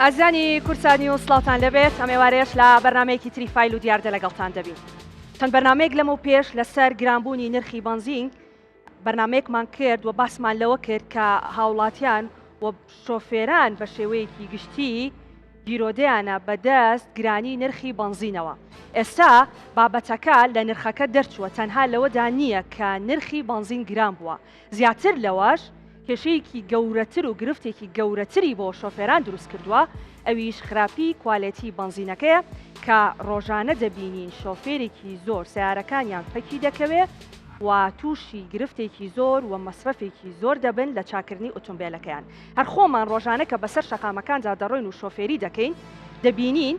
ئازانی کورسانی و سڵاوتان لەبێت ئەمێوارێش لە بەرنمەیەکی تری فایل و دیاردە لەگەڵتان دەبین. چەند بەرنمەیەک لەمە و پێش لەسەر گرانبوونی نرخی بنزین بەرنمەیەکمان کرد و باسمان لەوە کرد کە هاوڵاتیان و شۆفێران بە شێوەیەکی گشتی دیرۆدەیانە بەدەست گرانی نرخی بنزینەوە. ئێستا بابەتەکە لە نرخەکە دەرچووە تەنها لەوەدا نییە کە نرخی بنزین گران بووە، زیاتر لەوەش کێشەیەکی گەورەتر و گرفتێکی گەورەتری بۆ شۆفێران دروست کردووە، ئەویش خراپی کوالێتی بنزینەکەیە کە ڕۆژانە دەبینین شۆفێرێکی زۆر سیارەکانیان پەکی دەکەوێت و تووشی گرفتێکی زۆر و مەسرەفێکی زۆر دەبن لە چاکردنی ئۆتۆمبیلەکەیان. هەر خۆمان ڕۆژانە کە بەسەر شەقامەکاندا دەڕۆین و شۆفێری دەکەین دەبینین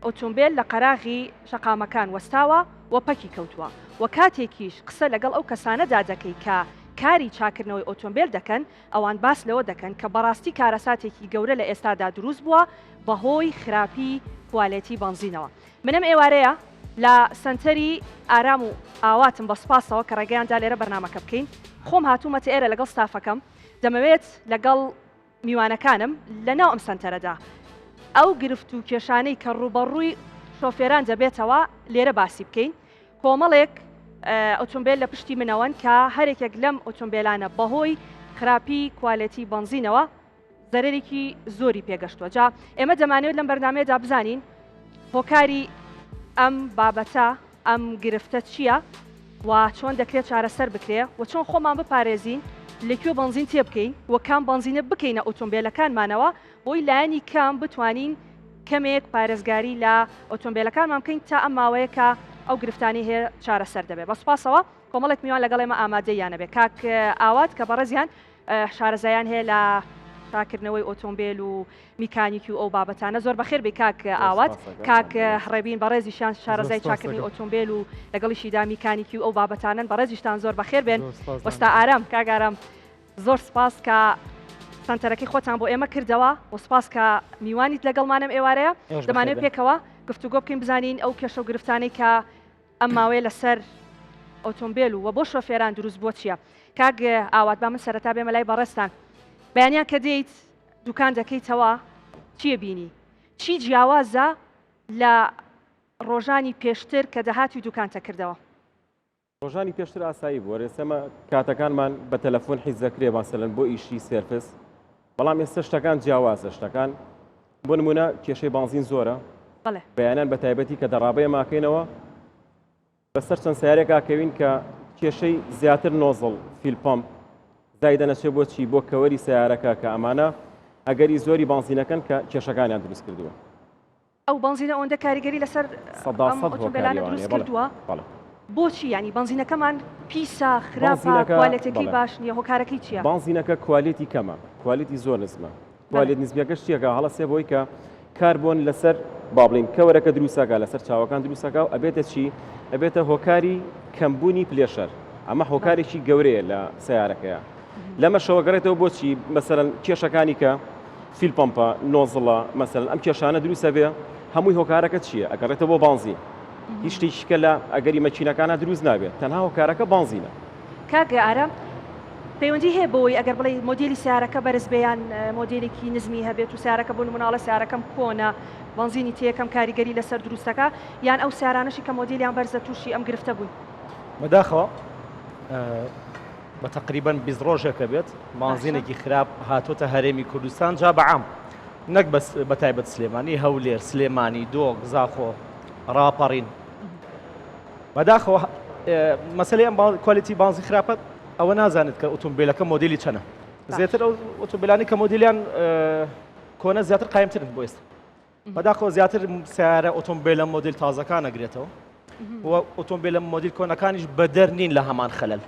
ئۆتۆمبیل لە قەراغی شەقامەکان وەستاوە و پەکی کەوتووە و کاتێکیش قسە لەگەڵ ئەو کەسانەدا دەکەی کە کاری چاکردنەوەی ئۆتۆمبیل دەکەن ئەوان باس لەوە دەکەن کە بەڕاستی کارەساتێکی گەورە لە ئێستادا دروست بووە بەهۆی خراپی کوالێتی بنزینەوە. منم ئێوارەیە لە سنتەری ئارام و ئاواتم بە سپاسەوە کە ڕێگەیاندا لێرە بەرنامەکە بکەین. خۆم هاتوومەتە ئێرە لەگەڵ ستافەکەم، دەمەوێت لەگەڵ میوانەکانم لەناو ئەم سنتەرەدا ئەو گرفت و کێشانەی کە ڕوبەڕووی شۆفێران دەبێتەوە لێرە باسی بکەین. کۆمەڵێک ئۆتۆمبیل لە پشتی منەوەن کە هەرێکێک لەم ئۆتۆمبیلانە بەهۆی خراپی کوالێتی بنزینەوە زەرێکی زۆری پێگەشتووە. جا ئێمە دەمانەوێت لەم بەرنامەیەدا بزانین هۆکاری ئەم بابەتە ئەم گرفتە چییە و چۆن دەکرێت چارەسەر بکرێ و چۆن خۆمان بپارێزین لەکوێ بنزین تێ بکەین و کام بنزینە بکەینە ئۆتۆمبیلەکانمانەوە بۆی لایەنی کام بتوانین کەمێک پارێزگاری لە ئۆتۆمبیلەکانمان بکەین تا ئەم ماوەیە کە ئەو گرفتانی هەیە چارەسەر دەبێت. بە سوپاسەوە کۆمەڵێک میوان لەگەڵ ئێمە ئامادەیانە بێت. کاک ئاوات کە بەڕێزیان شارەزایان هەیە لە چاکردنەوەی ئۆتۆمبیل و میکانیکی و ئەو بابەتانە زۆر بەخێر بێ کاک ئاوات. کاک هەڕێبین بەڕێزیشان شارەزای چاکردنی ئۆتۆمبیل و لەگەڵیشیدا میکانیکی و ئەو بابەتانن بەڕێزیشتان زۆر بەخێر بێن. وەستا ئارام کاک ئارام زۆر سپاس کە سنتەرەکەی خۆتان بۆ ئێمە کردەوە و سپاس کە میوانیت لەگەڵمانم ئێوارەیە. دەمانێت پێکەوە گفتوگۆ بکەین بزانین ئەو کێشە و گرفتانەی کە ئەم ماوەیە لەسەر ئۆتۆمبیل و بۆ شۆفێران دروست بۆ چییە. کاک ئاوات با من سەرەتا بێمە لای بەڕێستان بەیانیان کە دەیت دوکان دەکەیتەوە چییە بینی؟ چی جیاوازە لە ڕۆژانی پێشتر کە دەهاتی دوکانتە کردەوە؟ ڕۆژانی پێشتر ئاسایی بوو ڕێسەمە کاتەکانمان بە تەلەفۆن حیز دەکرێ ماسەلەن بۆ ئیشی سێرفس، بەڵام ئێستا شتەکان جیاوازە. شتەکان بۆ نمونە کێشەی بنزین زۆرە، بەیانان بە تایبەتی کە دەڕابەیە ماکەینەوە بەسەر چەند سیارێکا کەوین کە کێشەی زیاتر نۆزڵ فیلپەمپ زایدە نەچێ بۆ چی بۆ کەوەری سیارەکە کە ئەمانە ئەگەری زۆری بنزینەکەن کە کێشەکانیان دروست کردووە. ئەو بنزینە ئەوەندە کاریگەری لەسەر ئۆتۆمبیلانە دروست کردووە. بۆچی ینی بنزینەکەمان پیسە خراپە کوالێتەکەی باش نییە؟ هۆکارەکەی چییە؟ بنزینەکە کوالیتی کەمە، کوالیتی زۆر نزمە. کوالێت نزمیەکەش چیەکە هەڵەسێ بۆی کە کاربۆن لەسەر بابڵین کەوەرەکە دروستەکە لەسەر چاوەکان دروستەکە و ئەبێتە چی؟ ئەبێتە هۆکاری کەمبوونی پلێشەر. ئەمە هۆکارێکی گەورەیە لە سیارەکەیە. لەمە شەوەگەڕێتەوە بۆچی مەسەرەن کێشەکانی کە فیلپەمپە نۆزڵە مەسەرەن ئەم کێشانە دروستە بێ هەمووی هۆکارەکە چییە؟ ئەگەڕێتەوە بۆ بنزین. هیچ شتێکیکە لە ئەگەری مەچینەکانە دروست نابێت، تەنها هۆکارەکە بنزینە. کاک ئارام پەیوەندی هەیە بۆی ئەگەر بڵێ مۆدیلی سیارەکە بەرز بێیان مۆدیلێکی نزمی هەبێت و سیارەکە بۆ نمونەڵە سیارەکەم کۆنە بنزینی تێکەم کاریگەری لەسەر دروستەکە یان ئەو سیارانشی کە مۆدیلیان بەرزە تووشی ئەم گرفتە بووین. بەداخەوە بە تقریبەن 20 ڕۆژێکە بێت بنزینێکی خراپ هاتوۆتە هەرێمی کوردستان جا بەعام نەک بە تایبەت سلێمانی هەولێر سلێمانی دۆک زاخۆ ڕاپەڕین. بەداخەوە مەسەلەی ئەم کوالیتی بنزین خراپەت ئەوە نازانێت کە ئۆتۆمبیلەکە مۆدیلی چەنە. زیاتر ئەو ئۆتۆمبیلانی کە مۆدیلیان کۆنە زیاتر قایمترن بۆ ئێستا. بەداخەوە زیاتر سیارە ئۆتۆمبیلە مۆدیل تازەکان ئەگرێتەوە و ئۆتۆمبیلە مۆدیل کۆنەکانیش بەدەر نین لە هەمان خەلەل.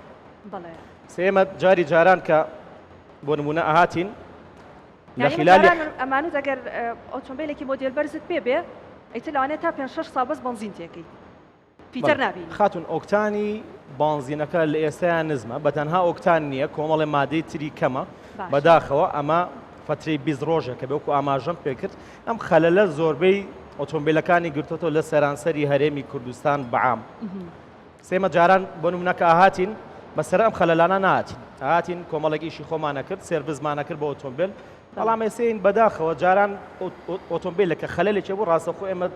سێمە جاری جاران کە بۆ نمونە ئاهاتین لە خلالی ئەمانوت ئەگەر ئۆتۆمبیلێکی مۆدیل بەرزت پێ بێ ئیتر لەوانێت تا 5-6 ساڵ بەس بنزین تێکەی پیتر نابین. خاتون ئۆکتانی بنزینەکە لە ئێستایان نزمە بەتەنها ئۆکتان نییە کۆمەڵی مادەی تری کەمە. بەداخەوە ئەمە فترەی 20 ڕۆژێکە بێ وەکو ئاماژەم پێکرد ئەم خەلەلە زۆربەی ئۆتۆمبیلەکانی گرتوۆ لە سەرانسەری هەرێمی کوردستان بەعام. سێمە جاران بۆ نمونەکە ئاهاتین بەسەر ئەم خەلەلانە نهاتین، ئاهاتین کۆمەڵێک ئیشی خۆمانە کرد سێرڤیسمانە کرد بۆ ئۆتۆمبیل بەڵام ئێسین بەداخەوە جاران ئۆتۆمبیلەکە خەلەلێکی بوو ڕاستەخۆ ئێمە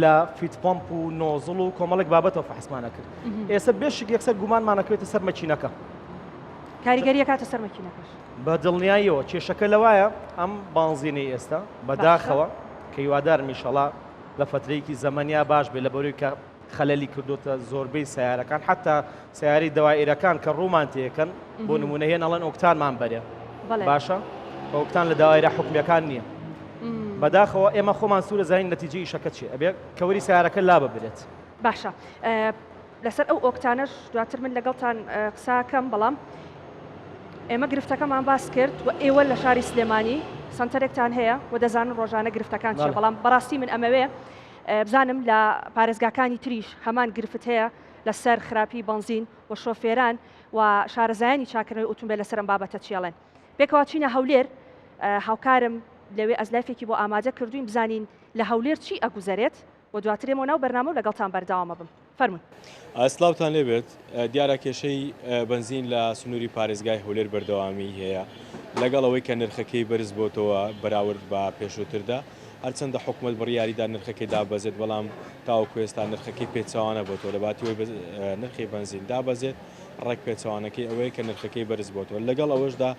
لە فیت پۆمپ و نۆزڵ و کۆمەڵێک بابەتەوە فەحسمانە کرد ئێستا بێشک یەکسەر گومانمانەکەوێتە سەر مەچینەکە کاریگەریە کاتە سەر مەکینەکەش بە دڵنیاییەوە کێشەکە لەوایە ئەم بانزینەی ئێستا بەداخەوە کە هیوادار میشەڵا لە فترەیەکی زەمەنیا باش بێ لە بەروی کە خەلەلی کردوتە زۆربەی سیارەکان حتا سیاری دەوائیرەکان کە ڕوومان تێکەن بۆ نمونە هێن ئەڵەن ئۆکتانمان بەرێ باشە ئۆکتان لە داوایرە حکومیەکان نییە بەداخەوە ئێمە خۆمان سوورە زانین نەتیجەی ئیشەکە چی ئەبێ کەوەری سیارەکە لا ببرێت باشە لەسەر ئەو ئۆکتانەش دواتر من لەگەڵتان قساکەم بەڵام ئێمە گرفتەکەمان باس کرد و ئێوە لە شاری سلێمانی سنتەرێکتان هەیە و دەزانن ڕۆژانە گرفتەکان چیە بەڵام بەڕاستی من ئەمەوێ بزانم لە پارێزگاکانی تریش هەمان گرفت هەیە لەسەر خراپی بنزین و شۆفێران و شارەزایانی چاکردنەوەی ئۆتۆمبیل لەسەر ئەم بابەتە چێڵێن بێکەوە چینە هەولێر هاوکارم لەوێ ئەزلافێکی بۆ ئامادە کردوین بزانین لە هەولێر چی ئەگوزارێت و دواترێمەوە ناو بەرنامە و لەگەڵتان بەرداوامە بم فەرمون ئەسلااوتان لێبێت دیارە کێشەی بنزین لە سنووری پارێزگای هەولێر بەردەوامی هەیە لەگەڵ ئەوەی کە نرخەکەی بەرز بۆتەوە بەراورد بە پێشووتردا هەرچەندە حکومت بڕیاریدا نرخەکەی دابەزێت بەڵام تاوەکو ئێستا نرخەکەی پێچەوانە بۆتەوە لە باتیەوەی نرخی بنزین دابەزێت ڕێک پێچەوانەکەی ئەوەیە کە نرخەکەی بەرز بۆتەوە لەگەڵ ئەوەشدا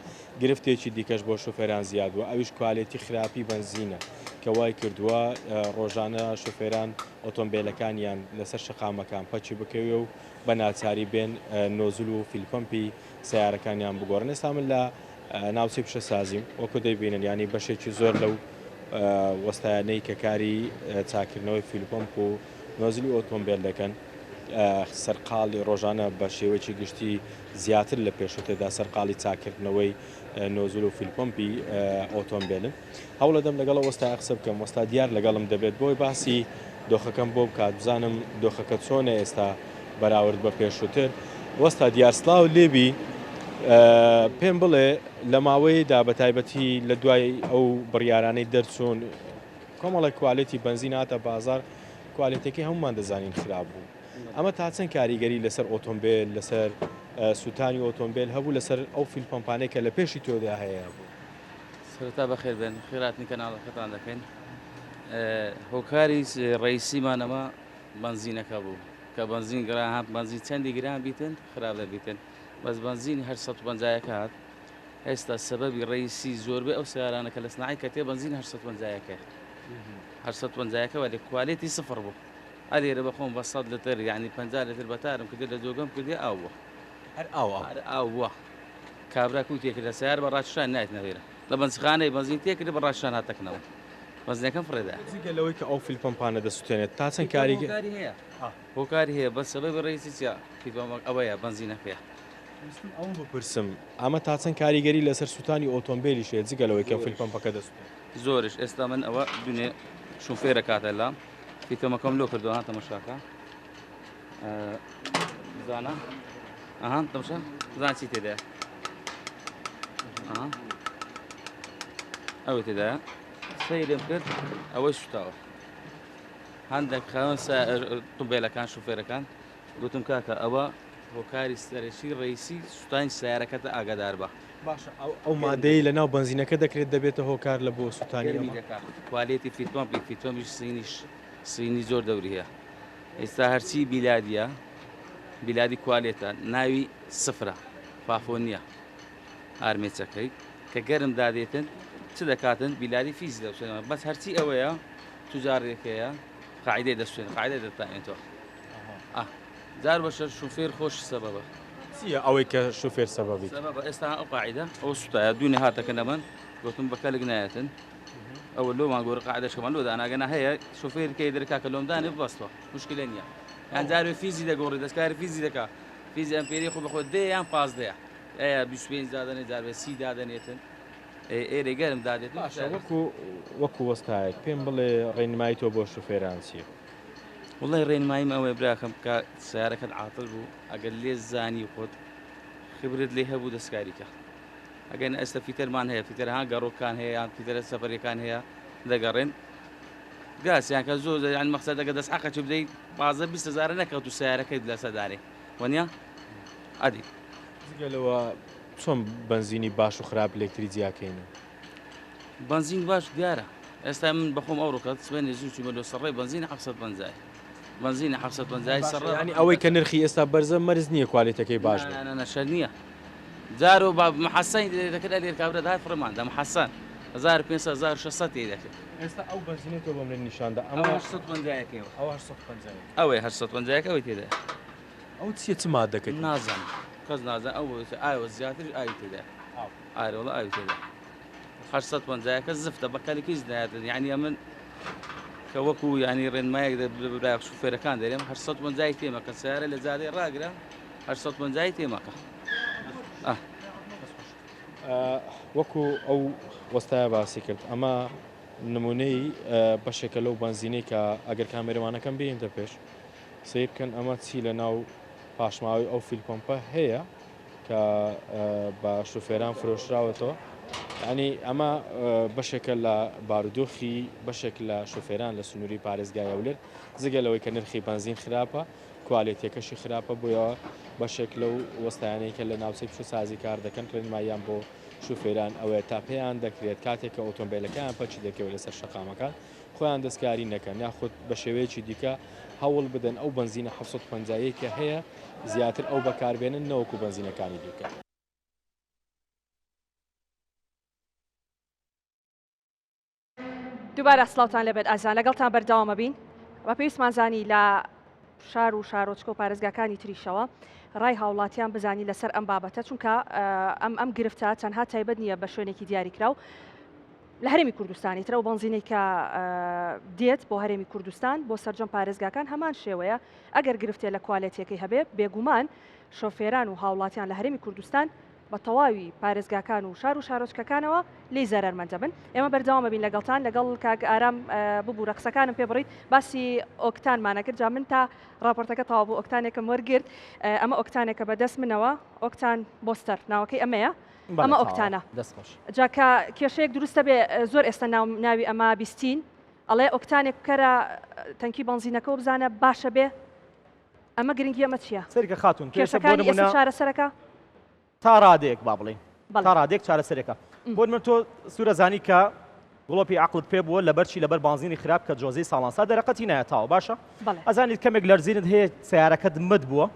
گرفتێکی دیکەش بۆ شوفێران زیادوە ئەویش کوالێتی خراپی بنزینە کە وای کردووە ڕۆژانە شوفێران ئۆتۆمبیلەکانیان لەسەر شەقامەکان پەچی بکەوێ و بە ناچاری بێن نۆزل و فیلپەمپی سیارەکانیان بگۆڕن ئێستا من لە ناوچەی پیشەسازیم وەکو دەیبینن ینی بەشێکی زۆر لەو وەستایانەی کە کاری چاکردنەوەی فیلپەمپ و نۆزلی ئۆتۆمبیل دەکەن سەرقاڵی ڕۆژانە بە شێوەیەکی گشتی زیاتر لە پێشوتێدا سەرقاڵی چاکردنەوەی نۆزل و فیلپۆمپی ئۆتۆمبیلن هەوڵە دەم لەگەڵ وەستا قسە بکەم وەستا دیار لەگەڵم دەبێت بۆی باسی دۆخەکەم بۆ بکات بزانم دۆخەکە چۆنە ئێستا بەراورد بە پێشووتر وەستا دیارسلااو لێبی پێم بڵێ لە ماوەیەدا بە تایبەتی لە دوای ئەو بڕیارانەی دەرچوون کۆمەڵی کوالێتی بنزین هاتە بازار کوالێتێکی هەمومان دەزانین خراپ بوو ئەمە تا چەند کاریگەری لەسەر ئۆتۆمبیل لەسەر سوتانی ئۆتۆمبیل هەبوو لەسەر ئەو فیلپەمپانەی کە لە پێشی تۆدا هەیە بوو سەرەتا بەخێر بێن خێراتنی کەناڵەکەتان دەکەین هۆکاری ڕئیسیمانەمە بنزینەکە بوو کە بنزین گران بنزین چەندی گران بیتن خراپ دەبیتن بەس بنزینی 850 هات ئێستا سەبەبی ڕئیسی زۆربەی ئەو سیارانە کە لە سناعی کە تێ بنزین 850 850 ولی کوالێتی سفر بوو ئەلێرە بەخۆم بە 100 لتر یعنی 50 لتر بەتارم کردێ لە جۆگەم کردێ ئاو بووە هەر ئاو بووە کابرا کوی تێکرد لە سیار بە ڕاششان نایت نەوێرە لە بنزخانەی بنزین تێکرد بە ڕاششان هاتەکەنەوە بەزنەکەم فڕێدا لەوەی کە ئەو فیلپەمپانە دەسووتێنێت تا چەند کاریگەری هەیە هۆکاری هەیە بە سەبەبی ڕئیسی چیا ئەوەیە بنزینەکەیە ئەوم بپرسم ئەمە تا چەند کاریگەری لەسەر سوتانی ئۆتۆمبیلی شێت جگەلەوەی کە فیلپەمپەکە دەسووتێت زۆرش ئێستا من ئەوە دونێ شوفێرە کاتە لام فیتەمەکەم لۆ کردو هاتە مەشاکە زانە ئەهان تەمشە زان چی تێدایە ئەوەی تێدایە سەیرم کرد ئەوەی سوتاوە هەندێک خاوەن ئۆتۆمبیلەکان شوفێرەکان گوتم کاکە ئەوە هۆکاری سەرەکی ڕئیسی سوتانی سیارەکەتە ئاگادار بە باشە ئەو مادەی لە ناو بنزینەکە دەکرێت دەبێتە هۆکار لە بۆ سوتانی کوالێتی فیتۆمیش سینی زۆر دەوری هەیە ئێستا هەرچی بیلادیە بیلادی کوالێتە ناوی سفرە فافۆ نییە ئارمێچەکەی کە گەرم دادێتن چ دەکاتن بیلادی فیز دەوشێنەوە بەس هەرچی ئەوەیە توجارێکەیە قاعدەی دەستێن قاعدەی دەتانێتەوە جار بەشە شوفێر خۆش سەبەبە چییە ئەوەی کە شوفێر سەبەبی ئێستا ئەو قاعدە ئەو سوتایە دوونێ هاتەکە نەبن گوتم بەکەلک نایەتن ئەوە لۆمان گۆرە قاعدەشەمان لۆ داناگەنە هەیە شوفێرکەی دەرکا کە لۆمدانێ بەستەوە مشکلە نییە یان جارێ فیزی دەگۆڕی دەستکاری فیزی دەکا فیزی ئەمپێری خۆ بەخۆ دێ یان پاس دەیە ئەیە 25 دادەنێ جارێ 30 دادەنێتن ئێرە گەرم دادێت وەکو وەستایەک پێم بڵێ ڕێنمایی تۆ بۆ شوفێران چییە وڵی ڕێنماییم ئەوەی براکەم کە سیارەکەت عاتڵ بوو ئەگەر لێ زانی خۆت خبرت لێ هەبوو دەستکاریکە ئەگەن ئەستا فیتەرمان هەیە فیتەرها گەڕۆکان هەیە یان فیتەرە سەفەرەکان هەیە دەگەڕێن گاسیان کە زۆر یان مەقسەد دەگە دەست حەقە چ بدەیت بازە 200,000 نەکەوت و سیارەکەیت لە سەدارێ وەنیا ئەدی جگەلەوە چۆن بنزینی باش و خراپ لێکتری جیاکەینە بنزین باش دیارە ئێستا من بەخۆم ئەو ڕۆکات سوێنێ زوو بەلۆ سەڕێ بنزینە 750 بنزینە 750 سەڕ ینی ئەوەی کە نرخی ئێستا بەرزە مەرز نییە کوالیتەکەی باش نەشەر نییە جارۆ محەسەنی دەکرد لێر کابرا دا فڕمان دە محەسەن 1500 دەکرد ئێستا ئەو بەنزینێت تۆ بۆ من نیشاندا ئەمە 850 ئەو 850 ئەوەی 850 ئەوەی تێدا ئەو چیە چ مادەکەی نازانم کەس نازان ئەو ئاوە زیاتر ئاوی تێدا ئارەوەڵە ئاوی تێدا 850 کە زفتە بەکارێکیش دایاتن یعنی من کە وەکو ینی ڕێنمایەک شوفێرەکان دەرێم 850 تێمەکە سیارە لە جادەی ڕاگرە 850 تێمەکە وەکو ئەو وەستایە باسی کرد ئەمە نمونەی بەشێکە لەو بنزینەی کە ئەگەر کامێرەوانەکەم بێنتە پێش سێ بکەن ئەمە چی لە ناو پاشماوی ئەو فیلپۆمپە هەیە کە بە شوفێران فرۆشراوەتەوە ینی ئەمە بەشێکە لە بارودۆخی بەشێک لە شوفێران لە سنووری پارێزگای ئەولێر زگەلەوەی کە نرخی بنزین خراپە کوالێتیەکەشی خراپە بۆیەوە بەشێک لەو وەستایانەی کە لە ناوچەی پیشەسازی کار دەکەن ڕێنماییان بۆ شوفێران ئەوەیە تا پێیان دەکرێت کاتێک کە ئۆتۆمبیلەکەیان پەچی دەکەوێت لەسەر شەقامەکان خۆیان دەستکاری نەکەن یاخود بە شێوەیەکی دیکە هەوڵ بدەن ئەو بنزینە 750 کە هەیە زیاتر ئەو بەکاربێنن نەوەکو بنزینەکانی دیکە. دووبارە سڵاوتان لەبێت ئازان لەگەڵتان بەردەوامە بین بە پێویستمان زانی لە شار و شارۆچکە و پارێزگاکانی تریشەوە ڕای هاوڵاتیان بزانی لەسەر ئەم بابەتە چونکە ئەم گرفتە تەنها تایبەت نییە بە شوێنێکی دیاریکراو لە هەرێمی کوردستانی ترە و بنزینەی کە دێت بۆ هەرێمی کوردستان بۆ سەرجەم پارێزگاکان هەمان شێوەیە ئەگەر گرفتێ لە کوالێتیەکەی هەبێ بێگومان شۆفێران و هاوڵاتیان لە هەرێمی کوردستان بە تەواوی پارێزگاکان و شار و شارۆچکەکانەوە لی زەرمەندە بن ئێمە بەردەوامە بین لەگەڵتان لەگەڵ کاک ئارام ببوورە قسەکانم پێ بڕیت باسی ئۆکتانمانەکرد جا من تا راپۆرتەکە تەواو بوو ئۆکتانێکم وەرگرت ئەمە ئۆکتانێکە بەدەست منەوە ئۆکتان بۆستەر ناوەکەی ئەمەیە ئەمە ئۆکتانە جاکە کێشەیەک دروستە بێ زۆر ئێستا ناوی ئەمە بیستین ئەڵێ ئۆکتانێک کەرە تەنکی بنزینەکە و بزانە باشە بێ ئەمە گرنگی ئەمە چییە سەرکە خاتون کێشەکانی ئێستا چارەسەرەکە تا ڕادێک با بڵێ تا ڕادێک چارەسەرێکە بۆ من تۆ سوورە زانی کە گڵۆپی عقلت پێ بووە لەبەرچی لەبەر بنزینی خراپ کە جۆزەی ساڵانسا دەرەقەتی نایەتاوە باشە ئەزانیت کەمێک لەرزینت هەیە سیارەکەت مد بووە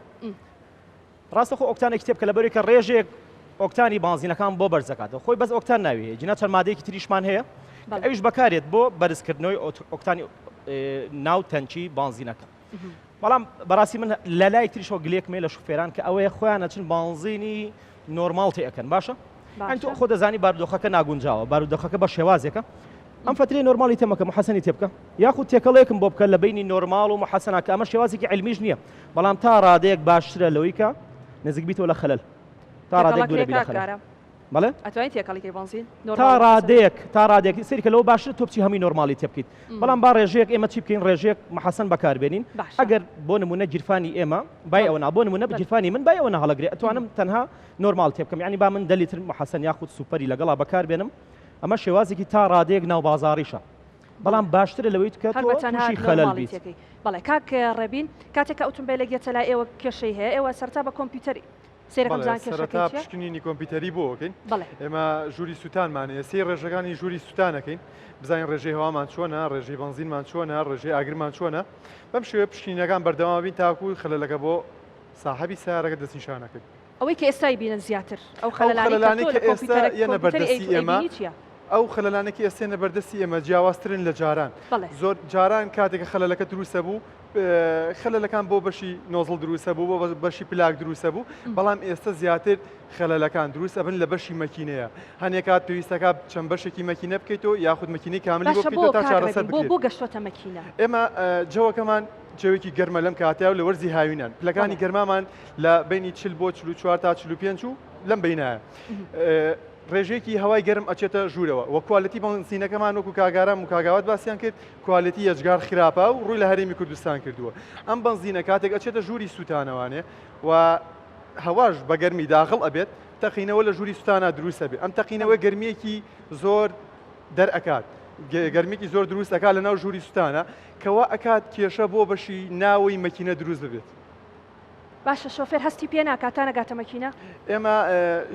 ڕاستە خۆ ئۆکتانێک کتێب کە لەبەری کە ڕێژێک ئۆکتانی بنزینەکان بۆ بەرزەکاتەوە خۆی بەس ئۆکتان ناوی جنا چەند مادەیەکی تریشمان هەیە ئەویش بەکارێت بۆ بەرزکردنەوەی ئۆکتانی ناو تەنکی بنزینەکە بەڵام بەڕاستی من لە لای تریشەوە گلێکمێ لە شوفێران کە ئەوەیە خۆیان ئەچن بنزینی نۆرمال تێەکەن باشە ئەن تۆ خۆ دەزانی بارودۆخەکە ناگونجاوە بارودۆخەکە بە شێوازێکە ئەم فترەی نۆرمالی تێمەکە محەسەنی تێ بکە یاخود تێکەڵەیەکم بۆ بکە لە بینی نۆرمال و محەسەنە کە ئەمە شێوازێکی علمیش نییە بەڵام تا ڕادەیەک باشترە لەوەی کە نزیک بیتەوە لە خەلەل تا ڕادێک دوورە بی لە خەلەل بەڵێ ئەتوانیت تێکەڵێکی بنزین تا ڕادێک سەرکە لەوە باشتر تۆ بچی هەمی نۆرمالی تێ بکەیت بەڵام با ڕێژەیەک ئێمە چی بکەین ڕێژەیەک محەسەن بەکاربێنین ئەگەر بۆ نمونە گیرفانی ئێمە بای ئەوە بۆ نمونە گیرفانی من بای ئەوە هەڵەگرێ ئەتوانم تەنها نۆرمال تێ بکەم یعنی با من دەلیتر محەسەن یاخود سوپەری لەگەڵا بەکاربێنم ئەمە شێوازێکی تا ڕادەیەک ناو بازاڕیشە بەڵام باشترە لەوەی کە تووشی خەلەل بیت بەڵێ کاک ڕێبین کاتێک کە ئۆتۆمبیلێک دێتە لای ئێوە کێشەی هەیە ئێوە سەرتا بە کۆمپیوتەری سەرەتا پشکنینی کۆمپیوتەری بۆکەین ئێمە ژووری سووتانمانەیە سێ ڕێژەکانی ژووری سووتانەکەین بزانین ڕێژەی هەوامان چۆنە ڕێژەی بنزینمان چۆنە ڕێژەی ئاگرمان چۆنە بەم شێوە پشکنینەکان بەردەوام بین تاکو خەلەلەکە بۆ ساحەبی سیارەکە دەستنیشانەکەین ئەوەی کە ئێستای بینن زیاتر ئەو خەلەلانەی کە ئێستا یەنە بەردەستی ئێمە ئەو خەلەلانێکی ئێستێنە بەردەستی ئێمە جیاوازترن لە جاران زۆر جاران کاتێکە خەلەلەکە دروستە بوو خەلەلەکان بۆ بەشی نۆزڵ دروستە بوو بۆ بەشی پلاک دروستە بوو بەڵام ئێستا زیاتر خەلەلەکان دروست ئەبن لە بەشی مەکینەیە هەنێک کات پێویستەکە چەند بەشێکی مەکینە بکەیتەوە یاخود مەکینەی کاملی بۆ بکەیتەوە تا چارەسەر بکرێت بۆ گەشتۆتە مەکینە ئێمە جەوەکەمان جەوێکی گەرمە لەم کاتەیە و لە وەرزی هاوینان پلەکانی گەرمامان لە بینی 40 بۆ 44 تا 45 و لەم بینایە ڕێژێکی هەوای گەرم ئەچێتە ژوورەوە وە کوالەتی بنزینەکەمان وەکو کاگارام و کاگاوات باسییان کرد کوالەتی یەجگار خراپە و ڕووی لە هەرێمی کوردستان کردووە ئەم بنزینە کاتێک ئەچێتە ژووری سووتانەوانێ و هەواش بە گەرمی داخڵ ئەبێت تەقینەوە لە ژووری سووتانە دروستە بێت ئەم تەقینەوە گەرمیەکی زۆر دەرئەکات گەرمێکی زۆر دروست ئەکات لە ناو ژووری سووتانە کەوا ئەکات کێشە بۆ بەشی ناوەی مەکینە دروست ببێت باشە شۆفێر هەستی پێ ناکاتانە گاتە مەکینە ئێمە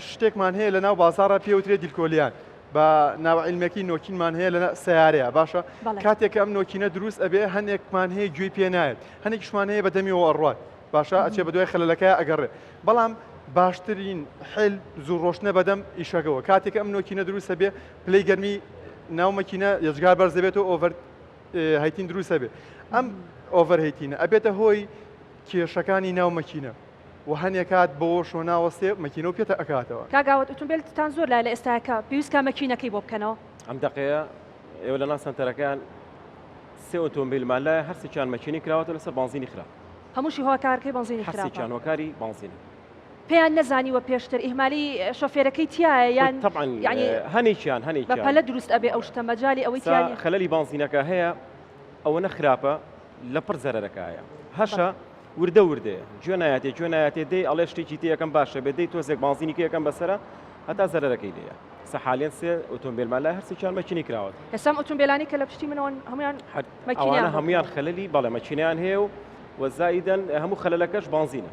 شتێکمان هەیە لە ناو بازاڕە پێوترێت دیلکۆلیان بە ناوعیلمێکی نۆکینمان هەیە لە سیارەیە باشە کاتێک ئەم نۆکینە دروست ئەبێ هەندێکمان هەیە گوێی پێ نایێت هەندێکیشمان هەیە بە دەمیەوە ئەڕات باشە ئەچێ بە دوای خەلەلەکە ئەگەڕێ بەڵام باشترین حل زوو ڕۆشنە بەدەم ئیشەکەەوە کاتێک ئەم نۆکینە دروستە بێ پلەی گەرمی ناومەکینە یەجگار بەرزەبێتەوە ئۆڤەر هەیتین دروستە بێ ئەم ئۆڤەر هەیتینە ئەبێتە هۆی کێشەکانی ناومەکینە و هەنێکات بەوە شۆناوەستێ مەکینە و پێتە ئەکاتەوە کاگاوت ئۆتۆمبیلتان زۆر لای لە ئێستاکە پێویستکە مەکینەکەی بۆ بکەنەوە ئەم دقەیە ئێوە لە ناو سنتەرەکان سێ ئۆتۆمبیلمان لایە هەر سێکیان مەکینی کراوەتە لەسەر بنزینی خراپ هەمووشی هۆکارەکەی بنزینی خراپە هەرسێکیان هۆکاری بنزینە پێیان نەزانیوە پێشتر ئیهمالی شۆفێرەکەی تایە یان طبعاً هەنێکیان بە پەلە دروست ئەبێ ئەو شتە مەجای ئەوەی تیانی خەلەلی بنزینەکە هەیە ئەوە نەخراپە لە پڕ زەرەرەکایە هەشە وردە وردەیە گوێ نایەتێ دەی ئەڵێ شتێکی تێ یەکەم باشە بێ دەی تۆزێک بنزینیکە یەکەم بەسەرە هەتا زەرەرەکەی لێیە سەحالێن سێ ئۆتۆمبیلمان لای هەر سێکیان مەکینی کراوەت ئێستا ئۆتۆمبیلانی کە لە پشتی منەوە هەمویان ئەوانە هەمویان خەلەلی بەڵێ مەکینیان هەیە و وەزایدەن هەموو خەلەلەکەش بنزینە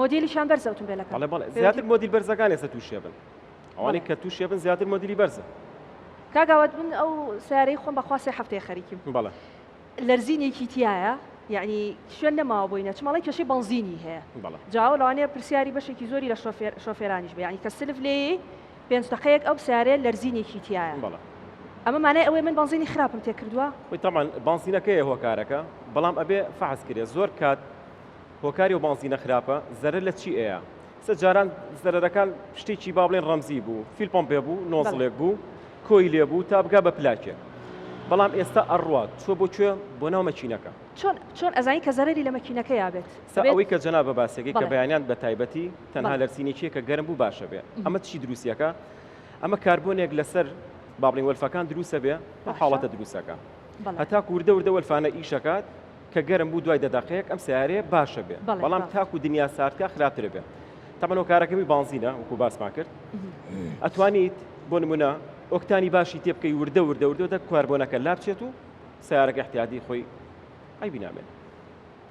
مۆدیلیشان بەرزە ئۆتۆمبیلەکە بەڵێ زیاتر مۆدیل بەرزەکان ئێستا تووشێ بن ئەوانەی کە تووشێ بن زیاتر مۆدیلی بەرزە کاگاوت بن ئەو سیارەی خۆم بەخوا سێ هەفتەیە خەریکیم بەڵێ لەرزینێکی تایە یعنی شوێن نەماوە بووینە چماڵی کەشەی بنزینی هەیە بەڵێ جاوە لەوانەیە پرسیاری بەشێکی زۆری لە شۆفێرانیش بێ ینی کە سلف لێ پێنج دقەیەک ئەو سیارەیە لەرزینێکی تایە بەڵێ ئەمە مانای ئەوەی من بنزینی خراپم تێ کردووە وی طبعا بنزینەکەیە هۆکارەکە بەڵام ئەبێ فحص کرێ زۆر کات هۆکاری و بنزینە خراپە زەرەر لە چی ئەیە سە جاران زەرەرەکان شتێکی با بڵێن ڕەمزی بوو فیل پۆمپێ بوو نۆزڵێک بوو کۆی لێ بوو تا بگا بە پلاکێک بەڵام ئێستا ئەڕوات چۆ بۆ کوێ بۆ ناو مەکینەکە چۆن ئەزانی کە زەرەری لە مەکینەکە یابێت ئەوەی کە جەناب بە باسێکی کە بەیانیان بە تایبەتی تەنها لەرسینێکیە کە گەرم بوو باشە بێ ئەمە چی دروستیەکە ئەمە کاربۆنێک لەسەر بابڵین وەلفەکان دروستە بێ حاڵەتە دروستەکە هەتا وردە وەلفانە ئیشەکات کە گەرم بوو دوای دەداقەیەک ئەم سیارەیە باشە بێ بەڵام تاکو دنیا ساردکە خراپتر بێ تەمەنەوە کارەکەمی بنزینە وەکو باسمان کرد ئەتوانیت بۆ نمونە ئۆکتانی باشی تێ بکەی وردە کاربۆنەکە لا بچێت و سیارەکە احتیاطی خۆی ئەی بینامێت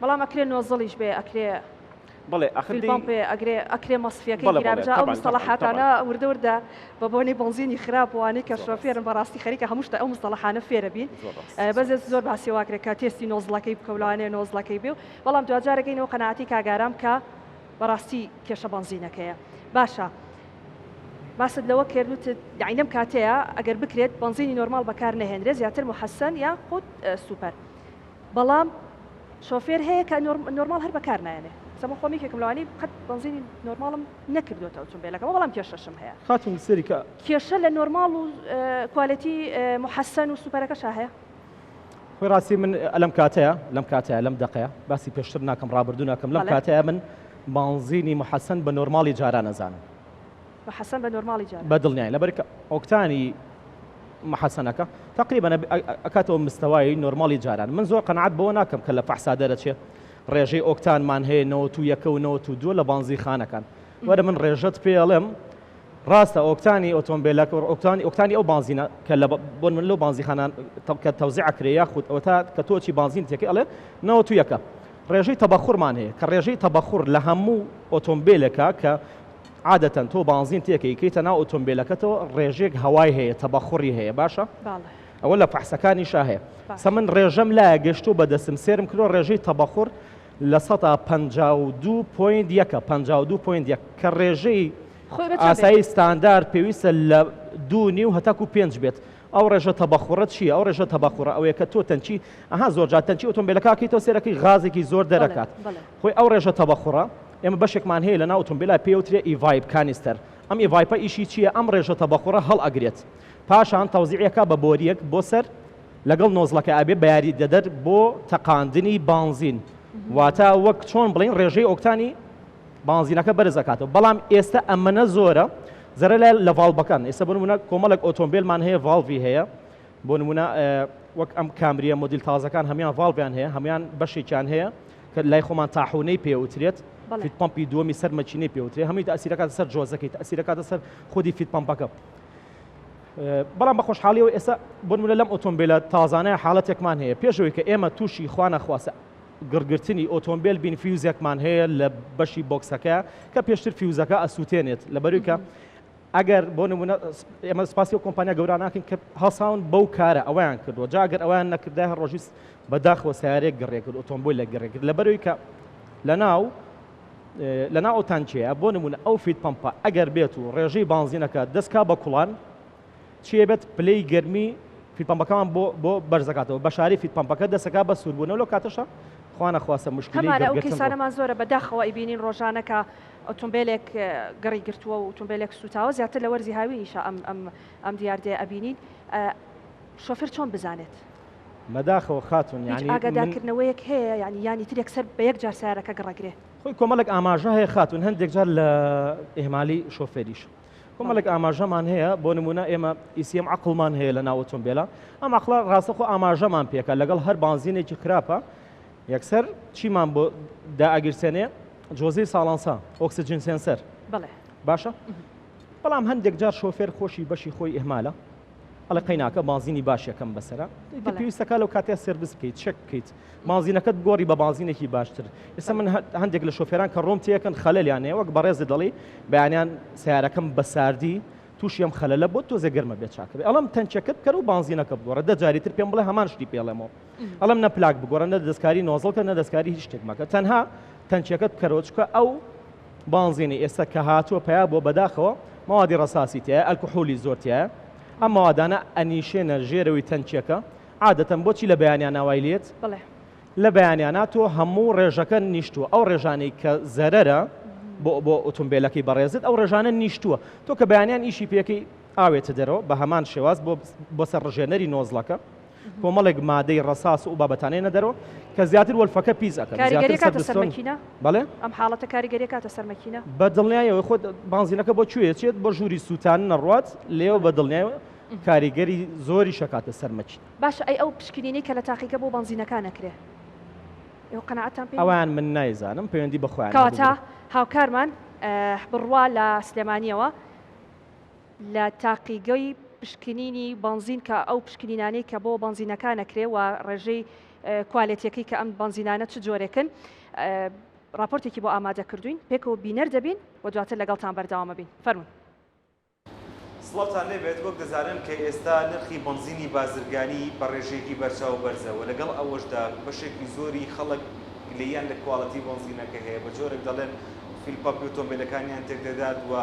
بەڵام ئەکرێ نۆزڵیش بێ ئەکرێ بەڵێ ئەکرێ مەسفیەکەی گرابجا ئەو مستەڵەحاتانە وردە بە بۆنی بنزینی خراپ وانەی کە شۆفێرن بەڕاستی خەریکە هەمووشتە ئەو مستەڵەحانە فێرە بین بەزێت زۆر باسی واکرێت کە تێستی نۆزڵەکەی بکەولانێ نۆزڵەکەی بێ و بەڵام دوجارەکەینەوە قەناعەتی کاگارام کە بەڕاستی کێشە بنزینەکەیە باشە باست لەوە کردوت یعنی لەم کاتەیە ئەگەر بکرێت بنزینی نۆرمال بەکار نەهێنرێت زیاتر محەسەن یا خۆت سوپەر بەڵام شۆفێر هەیە کە نۆرمال هەر بەکار نایەنێ سەمە خۆمیکێکم لەوانی قەت بنزینی نۆرمالم نەکردوێتەوە ئۆتۆمبیلەکەمە بەڵام کێشەشم هەیە خاتون سەری کە کێشە لە نۆرمال و کوالەتی محەسەن و سوپەرەکەش هەیە خۆی ڕاستی من لەم کاتەیە لەم دقەیە باسی پێشتر ناکەم ڕابردوو ناکەم لەم کاتەیە من بنزینی محەسەن بە نۆرمالی جاران نەزانم محەسەن بە نۆرمالی جاران بەدڵنیای لەبەر ئۆکتانی محەسەنەکە تقریبا ئەکاتەوە مستەوای نۆرمالی جاران من زۆر قەنەعەت بەوە ناکەم کە لە فەحسا دەرەچێت ڕێژەی ئۆکتانمان هەیە 91 و 92 لە بنزینخانەکان وەرە من ڕێژەت پێڵێم ڕاستە ئۆکتانی ئۆتۆمبیلەکە ئۆکتانی ئەو بنزینە کە بۆ من لەو بنزینخانان کە تەوزیع کرێ یاخود ئەوە تا کە تۆچی بنزین تێکە ئەڵێ 91 ڕێژەی تەبەخورمان هەیە کە ڕێژەی تەبەخور لە هەموو ئۆتۆمبیلەکە کە عادەتەن تۆ بنزین تێکەی کەیتە ناو ئۆتۆمبیلەکەتەوە ڕێژێک هەوای هەیە تەبەخوری هەیە باشە ئەوە لە فەحسەکانیشا هەیە سە من ڕێژەم لایە گەشتو بەدەستم سێرم کردۆ ڕێژەی تەبەخور لە 52.1 کە ڕێژەی ئاسایی ستاندار پێویستە لە 2.5 هەتاکو 5 بێت ئەو ڕێژە تەبەخورە چییە ئەو ڕێژە تەبەخورە ئەوەیە کە تۆ تەنچی زۆر جات تەنچی ئۆتۆمبیلەکەکەیتەوە سێرەکەی غازێکی زۆر دەرەکات خۆی ئەو ڕێژە تەبەخورە ئێمە بەشێکمان هەیە لە ناو ئۆتۆمبیلای پێوترێ ئیڤایپ کانیستەر ئەم ئیڤایپە ئیشی چییە ئەم ڕێژە تەبەخورە هەڵ ئەگرێت پاشان تەوزیعەکە بە بۆریەک بۆ سەر لەگەڵ نۆزڵەکە ئەبێ بەیاری دەدەر بۆ تەقاندنی بنزین واتە وەک چۆن بڵین ڕێژەی ئۆکتانی بنزینەکە بەرزەکاتەوە بەڵام ئێستا ئەمەنە زۆرە زەرە لە ڤاڵبەکان ئێستا بۆ نمونە کۆمەڵێک ئۆتۆمبیلمان هەیە ڤاڵڤی هەیە بۆ نمونە وەک ئەم کامریە مۆدیل تازەکان هەمیان ڤاڵڤیان هەیە هەمیان بەشێکیان هەیە کە لای خۆمان تاحونەی پێوترێت فیت پمپی دووەمی سەر مەچینەی پێوترێت هەمووی تەئسیرەکاتە سەر جۆزەکەی تەئسیرەکاتە سەر خودی فیت پمپەکە بەڵام بە خۆشحاڵیەوە ئێستا بۆ نمونە لەم ئۆتۆمبیلە تازانەیە حاڵەتێکمان هەیە پێشەوەی کە ئێمە تووشی خوا نەخواسە گرگرتنی ئۆتۆمبیل بین فیوزێکمان هەیە لە بەشی بۆکسەکە کە پێشتر فیوزەکە ئەسووتێنێت لەبەروی کە ئەگەر بۆ نمونە ئێمە سپاسی و کۆمپانیا گەورە ناکەین کە هەڵساون بەو کارە ئەویان کردووە جا ئەگەر ئەویان نەکردای هەر ڕۆژی بەداخەوە سیارێک گەڕێکرد ئۆتۆمبیل لە گەڕێکرد لەبەرەوەی کە لەناو ئەو تانچەیە بۆ نمونە ئەو فیت پەمپە ئەگەر بێت و ڕێژەی بانزینەکە دەستکا بە کوڵان چیە بێت پلەی گەرمی فیت پەمپەکەمان بۆ بەرزەکاتەوە بە شاری فیت پەمپەکە دەسەکە بە سووربوونەوە لەو کاتەشە خوا نەخواسە مشکلی هەمانە ئەو کیسانەمان زۆرە بەداخەوە ئەیبینین ڕۆژانەکە ئۆتۆمبیلێک گەڕی گرتووە و ئۆتۆمبیلێک سوتاوە زیاتر لە وەرزی هاوینیشە ئەم دیاردێ ئەبینین شۆفێر چۆن بزانێت مەداخەوە خاتون یعنی ئاگادارکردنەوەیەک هەیە ینی تر یەکسەر بە یەک جار سیارەکە گەڕەگرێ خۆی کۆمەڵێک ئاماژە هەیە خاتون هەندێک جار لە ئێمالی شۆفێریش کۆمەڵێک ئاماژەمان هەیە بۆ نمونە ئێمە ئیسیەم عقڵمان هەیە لە ناو ئۆتۆمبیلە ئەم عقڵە ڕاستەخۆ ئاماژەمان پێکە لەگەڵ هەر بانزینێکی خراپە یەکسەر چیمان بۆ دائەگیرسێنێ جۆزەی ساڵانسا ئۆکسجین سێنسەر بڵێ باشە بەڵام هەندێک جار شۆفێر خۆشی بەشی خۆی ئێمالە ئەڵە قەیناکە بانزینی باشیەکەم بەسەرە پێویستەکە لەو کاتێ سێربس بکەیت چەک بکەیت مازینەکەت گۆڕی بە بازینێکی باشتر ئێستا من هەندێک لە شۆفێران کە ڕۆم تێکن خەلەلیانەیە وەک بەڕێز دەڵی بەیانیان سیارەکەم بە ساردی تووشیم خەلەلە بۆ تۆزە گەرمە بێت چاکە ئەڵم تەنچەکەت بکەرە و بانزینەکە بگۆڕە دەجاری تر پێم بڵێ هەمان شتی پێڵێمەوە ئەڵم نە پلاک بگۆڕە نە دەستکاری نۆزڵکە نە دەستکاری هیچ شتێک مەکە تەنها تەنچەکەت بکەرەوە چکە ئەو بانزینی ئێستا کە هاتووە پیا بۆ بەداخەوە ماوادی ڕەساسی تایە ئەلکحۆلی زۆر تایە ئەم ماوادانە ئەنیشێنە ژێرەوەی تەنچەکە عادەتەن بۆچی لە بەیانیان ناوای لێت بڵێ لە بەیانیانە تۆ هەموو ڕێژەکە نیشتووە ئەو ڕێژانەی کە زەرەرە بۆ ئۆتۆمبیلەکەی بەڕێزت ئەو ڕێژانە نیشتووە تۆ کە بەیانیان ئیشی پێکەی ئاوێتە دەرەوە بە هەمان شێواز بۆ سەر ڕژێنەری نۆزڵەکە کۆمەڵێک مادەی ڕەساس و بابەتانەی نەدەرەوە کە زیاتر وەلفەکە پیس ئەکەن کاریگەریەکە سەر مەکینە بەڵێ ئەم حاڵەتە کاریگەریەکە سەر مەکینە بە دڵنیایەوە خۆت بانزینەکە بۆ کوێ چێت بۆ ژووری سووتان نەڕوات لێوە بە دڵنیایەوە کاریگەری زۆری شکاتە سەرمەچین باشە ئەی ئەو پشکنینەی کە لە تاقیکە بۆ بنزینەکان نەکرێ ئێوە قەناعەتان پێ ئەوان من نایزانم پەیوەندی بەخۆیان کەواتە هاوکارمان بڕوا لە سلێمانیەوە لە تاقیگەی پشکنینی بنزین کە ئەو پشکنینانەی کە بۆ بنزینەکان نەکرێ و ڕێژەی کوالێتیەکەی کە ئەم بنزینانە چ جۆرێکن راپۆرتێکی بۆ ئامادە کردوین پێکەوە بینەر دەبین و دواتر لەگەڵتان بەردەوامە بین فەرمون سڵاتان لێبێت وەک دەزانن کە ئێستا نرخی بنزینی بازرگانی بە ڕێژەیەکی بەرچاو بەرزەوە لەگەڵ ئەوەشدا بەشێکی زۆری خەڵک لێیان لە کوواڵەتی بنزینەکە هەیە بە جۆرێک دەڵێن فیلپەپ ئۆتۆمبیلەکانیان تێک دەدات و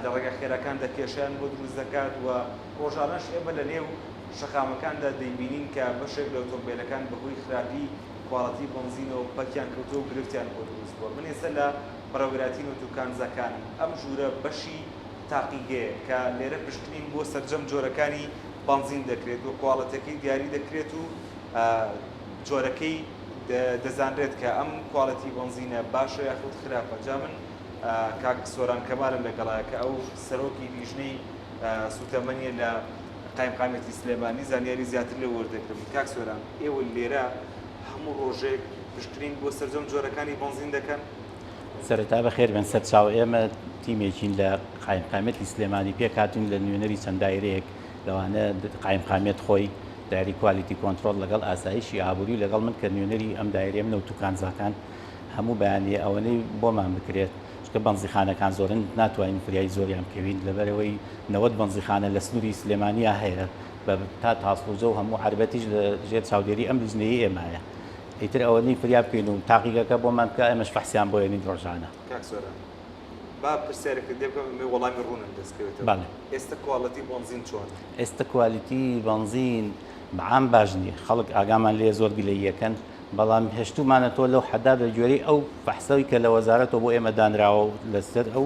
لە ڕێگە خێرەکان دەکێشیان بۆ دروست دەکات و ڕۆژانەش ئێمە لە نێو شەقامەکاندا دەیبینین کە بەشێک لە ئۆتۆمبیلەکان بەهۆی خراپی کوواڵەتی بنزینەوە پەکیان کەوتۆ و گرفتیان بۆ دروست بووە من ئێستا لە بەڕێوەبەراتی نۆتوکانزەکانم ئەم ژوورە بەشی تاقیگەیە کە لێرە پشتین بۆ سەرجەم جۆرەکانی بنزین دەکرێت و کوواڵەتەکەی دیاری دەکرێت و جۆرەکەی دەزانرێت کە ئەم کوواڵەتی بنزینە باشە یاخود خراپە جا من کاک سۆران کەمالم لەگەڵایە کە ئەو سەرۆکی لیژنەی سوتەمەنیە لە قایمقامەتی سلێمانی زانیاری زیاتر لێ وەردەگرم کاک سۆران ئێوە لێرە هەموو ڕۆژێک پشتین بۆ سەرجەم جۆرەکانی بنزین دەکەن سەرەتا بەخێر بن سەر چاو ئێمە تیمێکین لە قایمقامەتی سلێمانی پێکاتون لە نوێنەری چەند دایرەیەک لەوانە قایمقامێت خۆی دایری کوالیتی کۆنتترۆل لەگەڵ ئاسایشی ئابووری لەگەڵ من کە نوێنەری ئەم دایرێم نەوتوکانزاکان هەموو بەیانیە ئەوەنەی بۆمان بکرێت چکە بنزیخانەکان زۆرن ناتوانین فریای زۆریان بکەوین لەبەرەوەی 90 بنزیخانە لە سنووری سلێمانیا هەیە بە تا تاسڵوجە و هەموو عربەتیش لە ژێر چاودێری ئەم لیژنەیە ئێمایە ئیتر ئەوەنی فریا بکەین و تاقیگەکە بۆمان بکە ئەمەش فەحسیان بۆ ێنین ڕۆژانە کاک سۆران با پرسیارێکت لێ بکەم وەڵامی ڕوونم دەستکەوێتەوە بەڵێ ئێستا کوواڵەتی بنزین چۆن ئێستا کوالیتی بنزین بەعام باش نییە خەڵک ئاگامان لێ زۆر گلەیەکەن بەڵام هێشتومانە تۆ لەو حەدا بە گوێرەی ئەو فەحسەوی کە لە وەزارەتەوە بۆ ئێمە دانراوە و لەسەر ئەو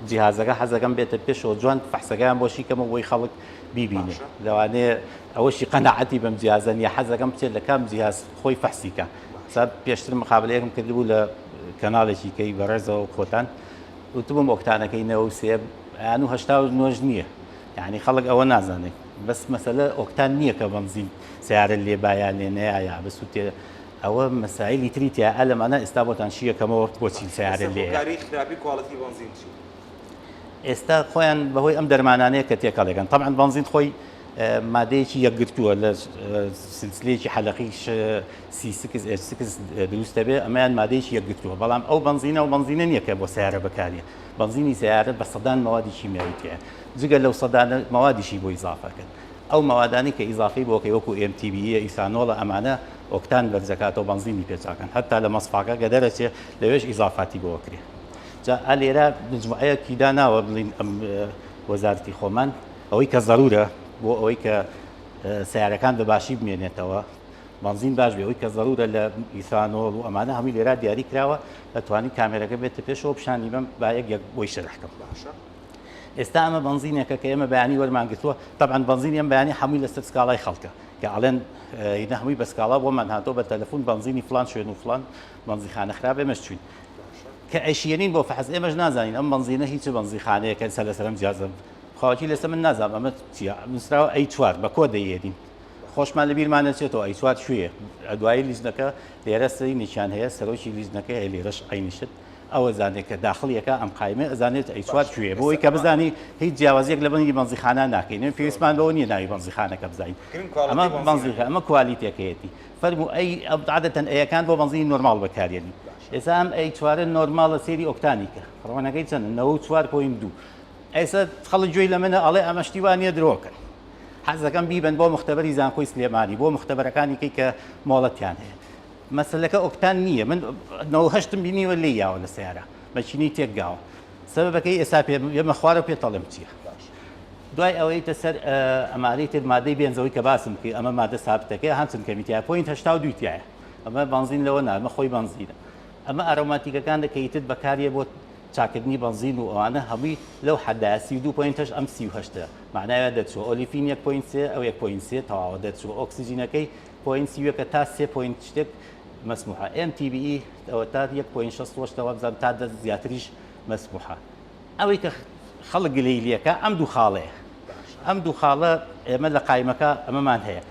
جیهازەکە حەزەکەم بێتە پێشەوە جوان فەحسەکەیان بۆ شیکەمە بۆی خەڵک بیبینێ لەوانەیە ئەوەشی قەناعەتی بەم جیهازە نیە حەزەکەم بچێت لە کام جیهاز خۆی فەحسیکە سا پێشتر مقابلەیەکم کردبوو لە کەناڵێکی کەی بەڕێزەوە خۆتان وتبووم ئۆکتانەکەی نەوە سێ یان و 89 نییە یعنی خەڵک ئەوە نازانێت بەس مەسەلە ئۆکتان نییە کە بنزین سیارە لێبایانێ نەیە بەسووتێ ئەوە مەسائلی تریتیا ئەلەمانە ئێستا بۆتان شیەکەمەوە بۆچی سیارە لێ خراپی کوواڵەتی بنزین چی ئێستا خۆیان بەهۆی ئەم دەرمانانەیە کە تێکەڵێکن طبعاً بنزین خۆی مادەیەکی یەکگرتووە لە سلسلەیەکی حەلەقی C6H6 دروست دەبێت ئەمەیان مادەیەکی یەکگرتووە بەڵام ئەو بنزینە و بنزینە نییە کە بۆ سیارە بەکارێ بنزینی سیارە بە سەدان مەوادی کیمیایی تایە جگە لەو سەدانە مەوادیشی بۆ ئیزافەکەن ئەو مەوادانی کە ئیزافی بۆکەی وەکو MTBE ئیسانۆڵە ئەمانە ئۆکتان بەرزەکاتەوە بنزینی پێچاکەن هەتا لە مەسفاکە کە دەرەچێ لەوێش ئیزافاتی بۆکرێ جا ئالێرە مجموعەیەکی داناوە بڵین ئەم وەزارەتی خۆمان ئەوەی کە ضرورە بۆ ئەوەی کە سیارەکان بەباشی بمێنێتەوە بنزین باش بێ ئەوەی کە ضرورە لە ئیسانۆڵ و ئەمانە هەمووی لێرە دیاری کراوە دەتوانی کامێرەکە بێتە پێشەوە پیشانی بەم با یەک بۆی شەرحکەم باشە ئێستا ئەمە بنزینێکە کە ئێمە بەیانی وەرمانگرتووە طبعا بنزین ئەم بەیانی هەمووی لەسەر سکاڵای خەڵکە کە ئەڵێن هینە هەمووی بە سکاڵا بۆمان هاتۆ بە تەلەفۆن بنزینی فلان شوێن و فلان بنزینخانە خراپ ئێمەش چوین کە ئەشیێنین بۆ فەحز ئێمەش نازانین ئەم بنزینە هیچ بنزینخانەیەکە سەر لەسەرم جیازم خاوەکی لەسەر من نازانم ئەمە چیە نووسراوە ئەی4 بە کۆ دەیێنین خۆشمان لە بیرمان دەچێتەوە ئەی4 شوێ دوایی لیژنەکە لێرە سەری نیشان هەیە سەرۆکی لیژنەکە هەیە لێرەش ئەینیشت ئەوە زانێت کە داخڵیەکە ئەم قایمە ئەزانێت ئەی4 شوێ بۆی کە بزانی هیچ جیاوازیەک لە بنی بنزینخانە ناکەین پێویستمان بەوە نییە ناوی بنزینخانەکە بزانین ئەمە بنزینخانە ئەمە کوالیتیەکەیەتی فەرموو ئەی عادەتەن ئەیەکان بۆ بنزینی نۆرمال بەکارێنی ئێستا ئەم ئەی4 نۆرمالە سێری ئۆکتانیکە ڕۆنەکەی چەند 94.2 ئێستا خەڵک گوێی لە منە ئەڵێ ئەمە شتیوانیە درۆکن حەزەکەم بیبن بۆ مختبەری زانکۆی سلێمانی بۆ مختبەرەکانی کە مۆڵەتیان هەیە مەسلەکە ئۆکتان نییە من 98 بینیوە لێ یاوە لە سیارە بەچینی تێکگاوە سەبەبەکەی ئێستا ئێمە خوارە پێتەڵم چییە دوای ئەوەی تە سەر ئەمارەی تر مادەی بێنزەوەی کە باسم کە ئەمە مادە سابتەکەی هەمچن کەمیتیە پوینت 82 تایە ئەمە بنزین لەوە نامە خۆی بنزینە ئەمە ئەرۆماتیکەکان دەکەیتت بەکارێ بۆ چاکردنی بنزین و ئەوانە هەمووی لەو حەدای 32.8 ئەم 38 معناوە دەچوە ئۆلیفین 1.3 ئەو 1.3 تەواوە دەچوە ئۆکسیژینەکەی پوینت سیوەکە تا 3 پوینت شتێک مەسموحە MTBE ئەوە تا 1.6 بزان تا دە زیاتریش مەسموحە ئەوەی کە خەڵک گلەیلیەکە ئەم دوو خاڵەیە ئەم دوو خاڵە ئێمە لە قایمەکە ئەمەمان هەیە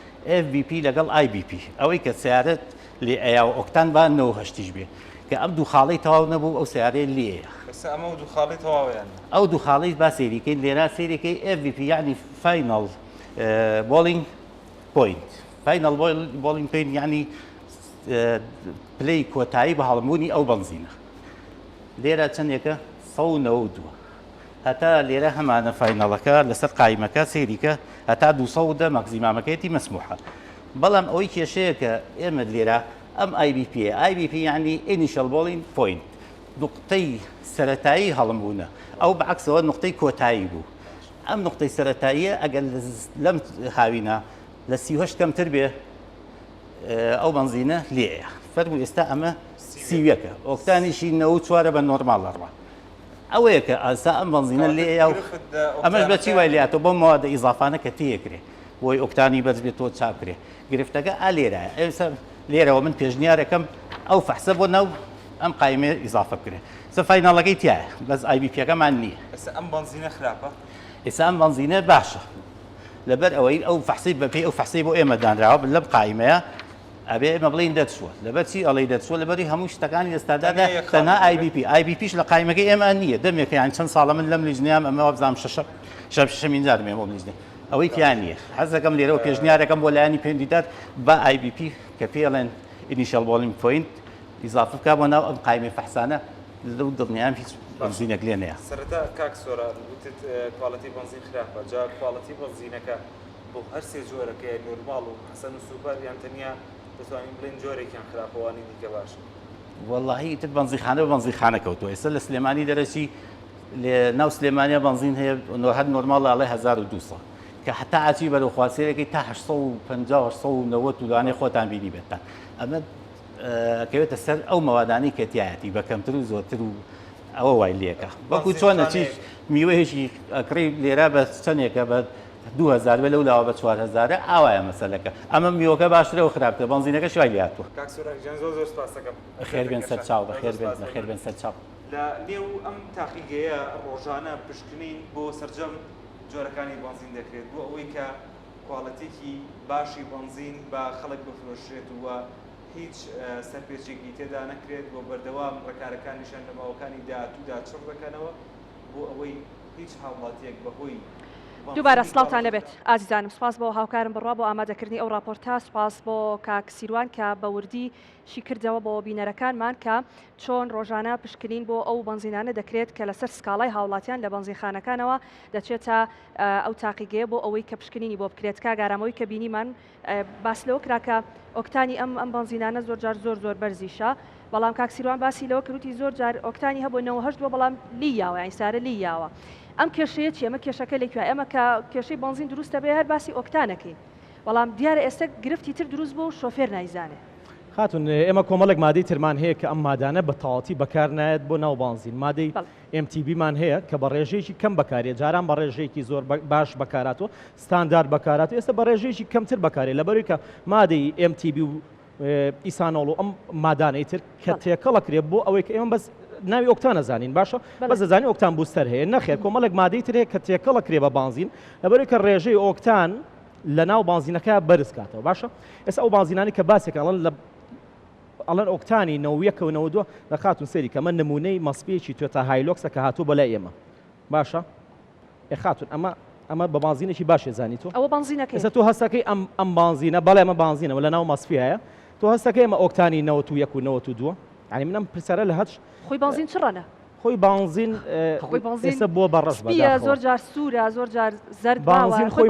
FVP لەگەڵ IBP ئەوەی کە سیارەت لێ ئەیاوە ئۆکتان با 98 بێ کە ئەم دوو خاڵەی تەواو نەبوو ئەو سیارەیە لێیە ئەمە دوو خاڵی تەواویان ئەو دوو خاڵی با سێریکەین لێرا سێریەکەی FVP یعنی فاینەڵ بۆڵینگ پوینت فاینەڵ بۆڵینگ پوینت یعنی پلەی کۆتایی بە هەڵمبوونی ئەو بنزینە لێرە چەندێکە 192 هەتا لێرە هەمانە فاینەڵەکە لەسەر قایمەکە سێریکە هەتا 200 مەکزیمامەکەیەتی مەسموحە بەڵام ئەوەی کێشەیە کە ئێمە لێرە ئەم IBP یعنی ئینیشەل بۆڵینگ پوینت نقطەی سەرەتایی هەڵمبوونە ئەو بەعکسەوە نقطەی کۆتایی بوو ئەم نقطەی سەرەتاییە ئەگەر لەم هاوینە لە 38 کەمتر بێ ئەو بنزینە لێیە فەرموو ئێستا ئەمە سیویەکە ئۆکتانیشی 94 بە نۆرمال لەڕوا ئەوەیە کە ئاسا ئەم بنزینە لێیە و ئەمەش بەچی وای لاتۆ بۆ مەوادە ئیزافانە کە تێکرێ بۆی ئۆکتانی بەرز بێتەوە چاکرێ گرفتەکە ئالێرایە ئێستا لێرەوە من پێشنیارەکەم ئەو فەحسە بۆ ناو ئەم قایمێ ئیزافە بکرێ سە فایناڵەکەی تایە بەس IBP-ەکەمان نییە ئەم بنزینە خراپە ئێستا ئەم بنزینە باشە لەبەر ئەوەی ئەو فەحسی بەپێی ئەو فەحسی بۆ ئێمە دانراوە لەم قایمەیە ئەبێ ئێمە بڵین دەچووە لەبەر چی ئەڵێ دەچووە لەبەری هەموو شتەکانی ئێستادادا تەنها IBPش لە قایمەکەی ئێمە نییە دەمێکە یان چەند ساڵە من لەم لیژنیام ئەمەوە بزانم شەمین جارمێ بۆ لیژنێ ئەوەی تیان نییە حەزەکەم لێرەوە پێشنیارەکەم بۆ لایانی پێندیدات بە IBP کە پێڵێن ئینیشەل بۆڵینگ پوینت ئیزافە بکە بۆ ناو ئەم قایمەی فەحسانە لەو دڵنیام هیچ بنزینێک لێ نەیە سەرەتا کاک سۆرا وتت کواڵەتی بنزین خراپە جا کواڵەتی بنزینەکە بۆ هەر سێ جۆرەکەی نۆرماڵ و حەسەن و سوپەر یان تەنیا دەتوانین بڵێن جۆرێکیان خراپەوانی دیکە باشە وەڵاهی تر بنزینخانە بە بنزینخانە کەوتووە ئێستا لە سلێمانی دەرەچی لە ناو سلێمانیا بنزین هەیە هەر نۆرماڵ ئاڵێ 1200 کە حتا ئاچی بەرەو خواسێرەکەی تا 850 دوانەی خۆتان بینی بێتان ئەمە کەوێتە سەر ئەو مەوادانی کەتیایەتی بە کەمتر و زۆرتر و ئەوە وای لێکە وەکو چۆنە چی میوەیەکی ئەکڕی لێرە بە چەندێکە بە 2000 بە لەو لاوە بە 4000 ئاوایە مەسەلەکە ئەمە میوەکە باشترە و خراپتە بنزینەکە شوای لاتوە کاک سۆرا زۆر سپاس دەکەم بەخێر بێن سەر چاو بەخێر بێن سەر چاو لە نێو ئەم تاقیگەیە ڕۆژانە پشکنین بۆ سەرجەم جۆرەکانی بنزین دەکرێت بۆ ئەوەی کە کواڵەتێکی باشی بنزین بە خەڵک بفرۆشرێت وە هیچ سەرپێچێکی تێدا نەکرێت بۆ بەردەوام ڕێکارەکانیشان لە ماوەکانی داهاتوودا چڕ دەکەنەوە بۆ ئەوەی هیچ هاوڵاتیەک بەهۆی دووبارە سڵاوتان لەبێت ئازیزانم سپاس بۆ هاوکارم بڕوا بۆ ئامادەکردنی ئەو راپۆرتە سپاس بۆ کاک سیروان کە بە وردی شی کردەوە بۆ بینەرەکانمان کە چۆن ڕۆژانە پشکنین بۆ ئەو بنزینانە دەکرێت کە لەسەر سکاڵای هاوڵاتیان لە بنزینخانەکانەوە دەچێتە ئەو تاقیگەیە بۆ ئەوەی کە پشکنینی بۆ بکرێت کاگارامەوەی کە بینیمان باس لەوە کراکە ئۆکتانی ئەم بنزینانە زۆر جار زۆر بەرزیشە بەڵام کاک سیروان باسی لەوە کردوتی زۆر جار ئۆکتانی هەبوو 98 بەڵام لیاوە یان سارە لیاوە ئەم کێشەیە چی ئەمە کێشەکە لێکوای ئەمە کە کێشەی بنزین دروستە بێ هەر باسی ئۆکتانەکەی بەڵام دیارە ئێستا گرفتی تر دروست بۆ شۆفێر نایزانێ خاتون ئێمە کۆمەڵێک مادەی ترمان هەیە کە ئەم مادانە بە تەواوەتی بەکار نایەت بۆ ناو بنزین مادەی MTB-مان هەیە کە بە ڕێژەیەکی کەم بەکارێت جاران بە ڕێژەیەکی زۆر باش بەکاراتەوە ستاندارد بەکارات ئێستا بە ڕێژەیەکی کەمتر بەکارێت لەبەرەوەی کە مادەی MTB و ئیسانۆڵ و ئەم مادانەی تر کە تێکەڵەکرێت بۆ ئەوەی کە ئێمە بەس ناوی ئۆکتان نەزانین باشە بەس دەزانین ئۆکتان بوستەر هەیە نەخێر کۆمەڵێک مادەی تر هەیە کە تێکەڵەکرێ بە بنزین لەبەرەوەی کە ڕێژەی ئۆکتان لە ناو بنزینەکە بەرز کاتەوە باشە ئێستا ئەو بنزینانی کە باسێک ئەڵەن ئۆکتانی 91 و 92 لە خاتون سەری کە من نمونەی مەسپێکی توێتە هایلۆکسە کە هاتوو بەلای ئێمە باشە خاتون ئەمە بە بنزینێکی باشێ زانیتۆ ئەوە بنزینەکەی ئێستا تۆ هەستەکەی ئەم بنزینە بەڵێ ئەمە بنزینەوە لە ناو مەسفی هەیە تۆ هەستەکەی ئەمە ئۆکتانی 91 و 92 یعنی منم پرسەرە لە هەچ خۆی بنزین چڕەنە خۆی بنزین ئێستا بۆ بەڕەش بە زۆر جار سوورە زۆر جار زەرد بنزین خۆی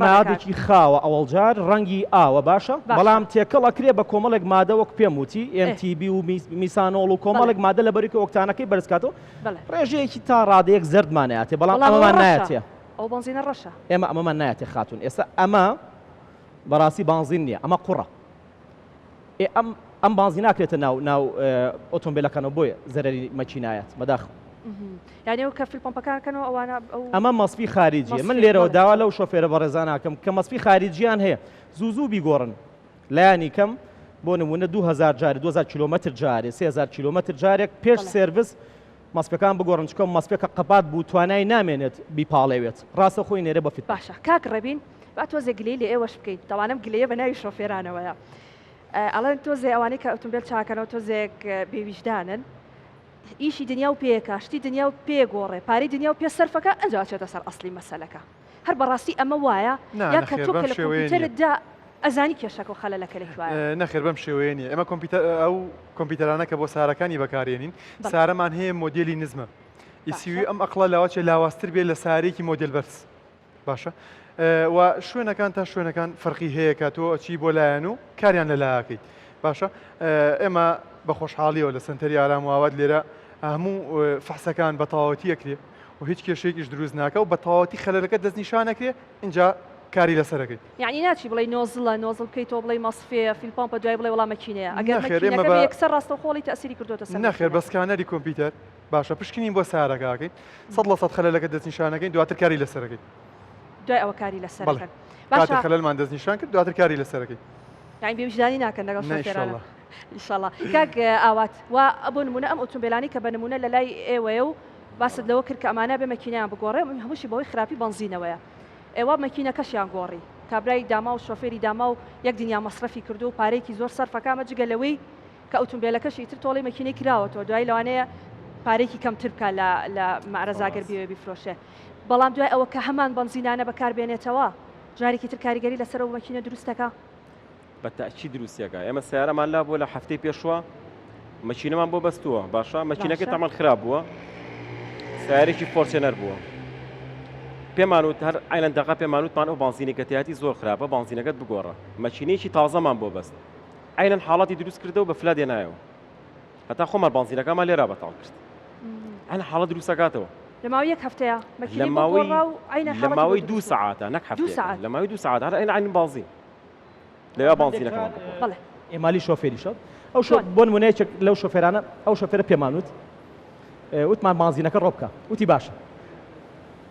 مادێکی خاوە ئەوەڵ جار ڕەنگی ئاوە باشە بەڵام تێکەڵ ئەکرێ بە کۆمەڵێک مادە وەک پێم وتی MTB و میسانۆڵ و کۆمەڵێک مادە لەبەرێکی ئۆکتانەکەی بەرزکاتەوە ڕێژەیەکی تا ڕادەیەک زەرد مانایەتێ بەڵام ئەمەمان نایەتێ ئەو بنزینە ڕەشە ئێمە ئەمەمان نایەتێ خاتون ئێستا ئەمە بەڕاستی بنزین نییە ئەمە قوڕە ئەم بنزین ناکرێتە ناو ئۆتۆمبیلەکانەوە بۆیە زەرەری مەکینایەت بەداخ یعنی ئەو کە فیلپۆمپەکانەکەنەوە ئەوانە ئەمە مەسپی خارجیە من لێرەوە داوا لەو شۆفێرە بەڕێزان ناکەم کە مەسپی خارجیان هەیە زوو بیگۆڕن لایانی کەم بۆ نمونە 2000 جارێ 2000 کیلۆمەتر جارێ 3000 کیلۆمەتر جارێک پێش سێرڤیس مەسپەکان بگۆڕن چکۆم مەسپێکە قەپات بوو توانای نامێنێت بیپاڵێوێت ڕاستە خۆی نێرە بەفیت باشە کاک ڕەبین با تۆزێ گلەی لێ ئێوەش بکەیت دەوانم گلەیە بە ناوی شۆفێرانەوەیە ئەڵەن تۆزێ ئەوانەی کە ئۆتۆمبیل چاکەنەوە تۆزێک بێویژدانن ئیشی دنیا و پێکە شتی دنیا و پێگۆڕێ پارەی دنیا و پێ سەرفەکە ئەنجا چێتە سەر ئەسلی مەسەلەکە هەر بەڕاستی ئەمە وایە یا کە تۆ کە لە کۆمپیوتەرتدا ئەزانی کێشەکە و خەلەلەکە لەکوایە نەخێر بەم شێوەیە نیە ئەمە ئەو کۆمپیوتەرانە کە بۆ سارەکانی بەکارێنین سارەمان هەیە مۆدیلی نزمە ئیسیوی ئەم ئەقڵە لاواچێ لاواستر بێت لە سارێکی مۆدل بەرز باشە و شوێنەکان تا شوێنەکان فەرقی هەیە کە تۆ چی بۆ لایەن و کاریان لە لایەکەیت باشە ئێمە بە خۆشحاڵیەوە لە سنتەری ئارام و ئاوات لێرە هەموو فەحسەکان بە تەواوەتی ئەکرێ و هیچ کێشەیەکیش دروست ناکە و بە تەواوەتی خەلەلەکە دەستنیشانەکرێ اینجا کاری لەسەرەکەی یعنی ناچی بڵێ نۆزڵە نۆزڵ بکەیت تۆ بڵێ مەسفێ فیلپۆمپە دوای بڵێ وەڵام مەکینەیە ئەگەر مەکینەکە یەکسەر ڕاستەوخۆڵی تەئسیری کردوتە سەر نەخێر بە سکانەری کۆمپیوتەر باشە پشکنین بۆ سارەکەکەین 100% خەلەلەکە دەستنیشانەکەین دواتر کاری لەسەرەکەی دوای ئەوە کاری لەسەرەکەن کاتێک خەلەلمان دەستنیشان کرد دواتر کاری لەسەرەکەی یعنی بێویژدانی ناکەن لەگەڵ شۆفێرانە ئینشاءڵڵا کاک ئاوات وا ئەبوو نمونە ئەم ئۆتۆمبیلانی کە بە نمونە لە لای ئێوەیە و باست لەوە کرد کە ئەمانە بێ مەکینیان بگۆڕێ هەمووشی بەوەی خراپی بنزینەوەیە ئێوە مەکینەکەشیان گۆڕی کابرای داما و شۆفێری داما و یەک دنیا مەصرفی کردو و پارێکی زۆر سەرفەکە جگە لەوەی کە ئۆتۆمبیلەکەشی تر تۆڵی مەکینەی کراوەتەوە دوای لەوانەیە پارێکی کەمتر بکە لە مەعرەزاگەر بێ بیفرۆشێ بەڵام دوای ئەوە کە هەمان بنزینانە بەکاربێنێتەوە جارێکی تر کاریگەری لەسەر ئەو مەکینە دروستەکە بەتەئکید دروستیەکە ئێمە سیارەمان لا بووە لە هەفتەی پێشوە مەکینەمان بۆ بەستووە باشە مەکینەکە تەمان خراپ بووە سیارێکی فۆرچێنەر بووە پێمانوت هەر ئایلەندەقا پێمانوتمان ئەو بنزینی کە تیاتی زۆر خراپە بنزینەکەت بگۆڕە مەکینەیەکی تازەمان بۆ بەست ئایلەن حاڵەتی دروست کردە و بە فلا دێنایەوە هەتا خۆمان بنزینەکەمان لێرا بەتاڵ کرد ئەن حاڵە دروستەکاتەوە لە ماوەی یەک هەفتەیە لە ماوەی 2 ساعاتە نەک هەفتەیە لە ماوەی 2 ساعات هەر ئەین بنزین لەوێ بنزینەکەمان بەڵێ ئێمالی شۆفێری شەوت ئەو بۆ نمونەیەک لەو شۆفێرانە ئەو شۆفێرە پێمانوت وتمان بنزینەکە ڕۆ بکە وتی باشە